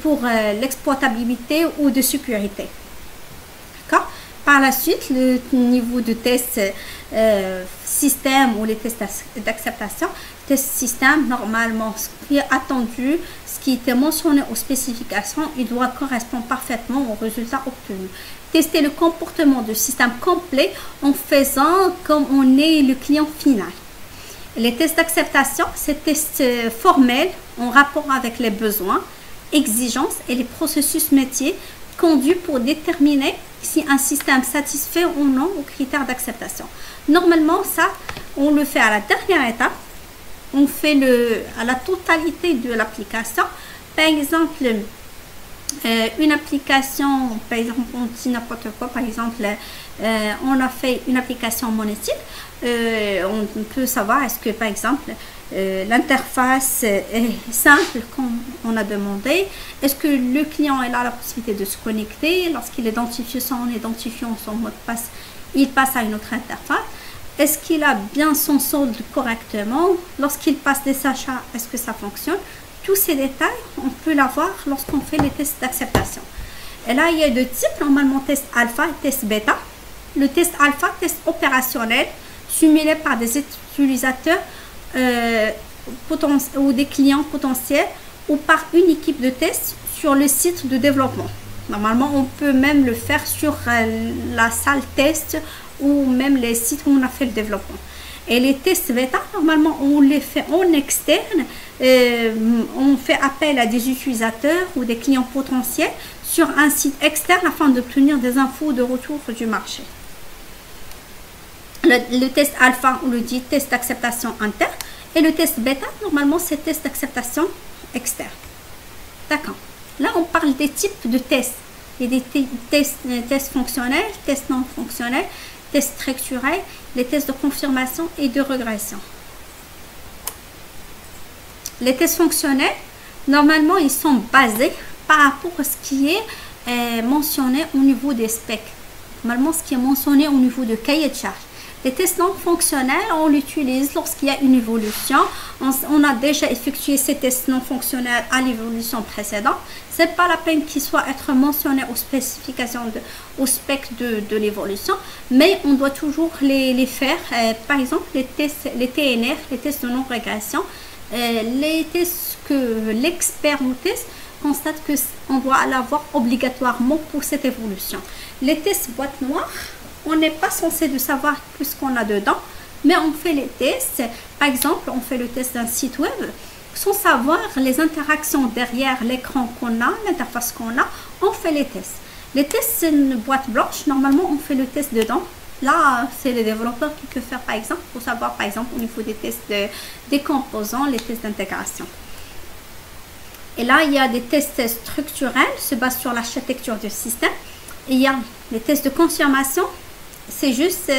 pour l'exploitabilité ou de sécurité. D'accord? Par la suite, le niveau de test système ou les tests d'acceptation, test système, normalement, ce qui est attendu, ce qui était mentionné aux spécifications, il doit correspondre parfaitement aux résultats obtenus. Tester le comportement du système complet en faisant comme on est le client final. Les tests d'acceptation, c'est tests formels en rapport avec les besoins, exigences et les processus métiers conduits pour déterminer si un système satisfait ou non aux critères d'acceptation. Normalement, ça, on le fait à la dernière étape. On fait à la totalité de l'application. Par exemple, une application, par exemple, on dit n'importe quoi, par exemple, on a fait une application monétique. On peut savoir est-ce que, par exemple, l'interface est simple comme on a demandé. Est-ce que le client a la possibilité de se connecter? Lorsqu'il identifie son identifiant, son mot de passe, il passe à une autre interface. Est-ce qu'il a bien son solde correctement? Lorsqu'il passe des achats, est-ce que ça fonctionne? Tous ces détails, on peut l'avoir lorsqu'on fait les tests d'acceptation. Et là, il y a deux types, normalement test alpha et test bêta. Le test alpha, test opérationnel, simulé par des utilisateurs ou des clients potentiels ou par une équipe de test sur le site de développement. Normalement, on peut même le faire sur la salle test ou même les sites où on a fait le développement. Et les tests bêta, normalement, on les fait en externe. On fait appel à des utilisateurs ou des clients potentiels sur un site externe afin d'obtenir des infos de retour du marché. Le test alpha, on le dit test d'acceptation interne. Et le test bêta, normalement, c'est test d'acceptation externe. D'accord. Là, on parle des types de tests. Il y a des tests fonctionnels, tests non fonctionnels, tests structurels, les tests de confirmation et de régression. Les tests fonctionnels, normalement, ils sont basés par rapport à ce qui est mentionné au niveau des specs. Normalement, ce qui est mentionné au niveau de cahier de charge. Les tests non fonctionnels, on l'utilise lorsqu'il y a une évolution. On a déjà effectué ces tests non fonctionnels à l'évolution précédente. Ce n'est pas la peine qu'ils soient être mentionnés aux spécifications, au spec de l'évolution, mais on doit toujours les faire. Par exemple, les TNR, les tests de non-régression, les tests que l'expert ou test constate qu'on doit l'avoir obligatoirement pour cette évolution. Les tests boîte noire, on n'est pas censé de savoir tout ce qu'on a dedans, mais on fait les tests. Par exemple, on fait le test d'un site web sans savoir les interactions derrière l'écran qu'on a, l'interface qu'on a, on fait les tests. Les tests, c'est une boîte blanche. Normalement, on fait le test dedans. Là, c'est le développeur qui peut faire, par exemple, pour savoir, par exemple, au niveau des tests des composants, les tests d'intégration. Et là, il y a des tests structurels, se basent sur l'architecture du système. Et il y a les tests de confirmation. C'est juste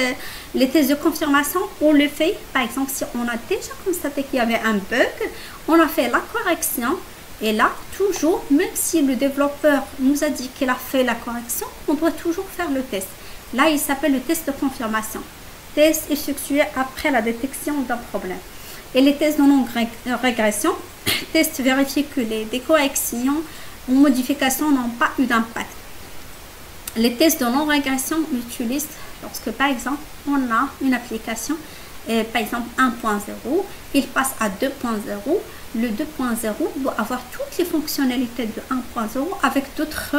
les tests de confirmation, on le fait, par exemple, si on a déjà constaté qu'il y avait un bug, on a fait la correction. Et là, toujours, même si le développeur nous a dit qu'il a fait la correction, on doit toujours faire le test. Là, il s'appelle le test de confirmation. Test effectué après la détection d'un problème. Et les tests de non-régression, tests vérifier que les corrections ou modifications n'ont pas eu d'impact. Les tests de non-régression utilisent lorsque, par exemple, on a une application par exemple 1.0, il passe à 2.0. Le 2.0 doit avoir toutes les fonctionnalités de 1.0 avec d'autres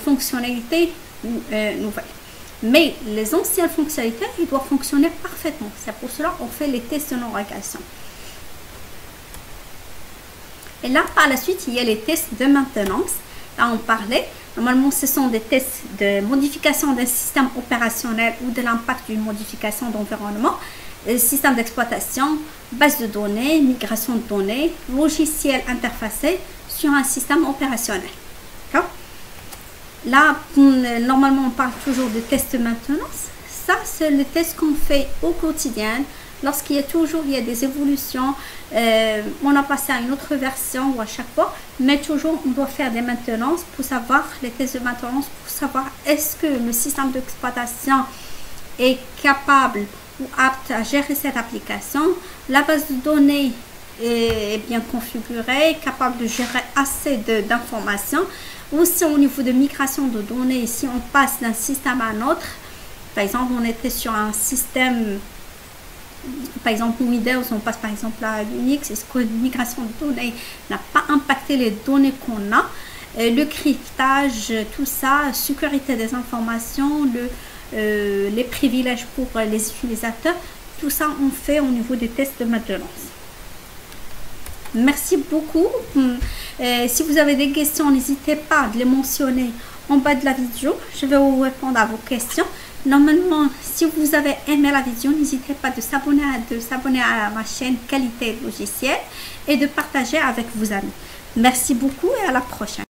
fonctionnalités nouvelles. Mais les anciennes fonctionnalités, ils doivent fonctionner parfaitement. C'est pour cela qu'on fait les tests de non-régression. Et là, par la suite, il y a les tests de maintenance. Là, on parlait. Normalement, ce sont des tests de modification d'un système opérationnel ou de l'impact d'une modification d'environnement, système d'exploitation, base de données, migration de données, logiciel interfacé sur un système opérationnel. Là, normalement, on parle toujours de tests de maintenance. Ça, c'est le test qu'on fait au quotidien. Lorsqu'il y a des évolutions, on a passé à une autre version ou à chaque fois, mais toujours on doit faire des maintenances pour savoir, les tests de maintenance pour savoir est-ce que le système d'exploitation est capable ou apte à gérer cette application, la base de données est bien configurée, capable de gérer assez d'informations. Aussi au niveau de migration de données, si on passe d'un système à un autre, par exemple on était sur un système, par exemple Windows, on passe par exemple à Unix, est-ce que la migration de données n'a pas impacté les données qu'on a, le cryptage, tout ça, sécurité des informations, les privilèges pour les utilisateurs, tout ça on fait au niveau des tests de maintenance. Merci beaucoup. Si vous avez des questions, n'hésitez pas à les mentionner en bas de la vidéo. Je vais vous répondre à vos questions. Normalement, si vous avez aimé la vidéo, n'hésitez pas de s'abonner à ma chaîne Qualité Logicielle et de partager avec vos amis. Merci beaucoup et à la prochaine.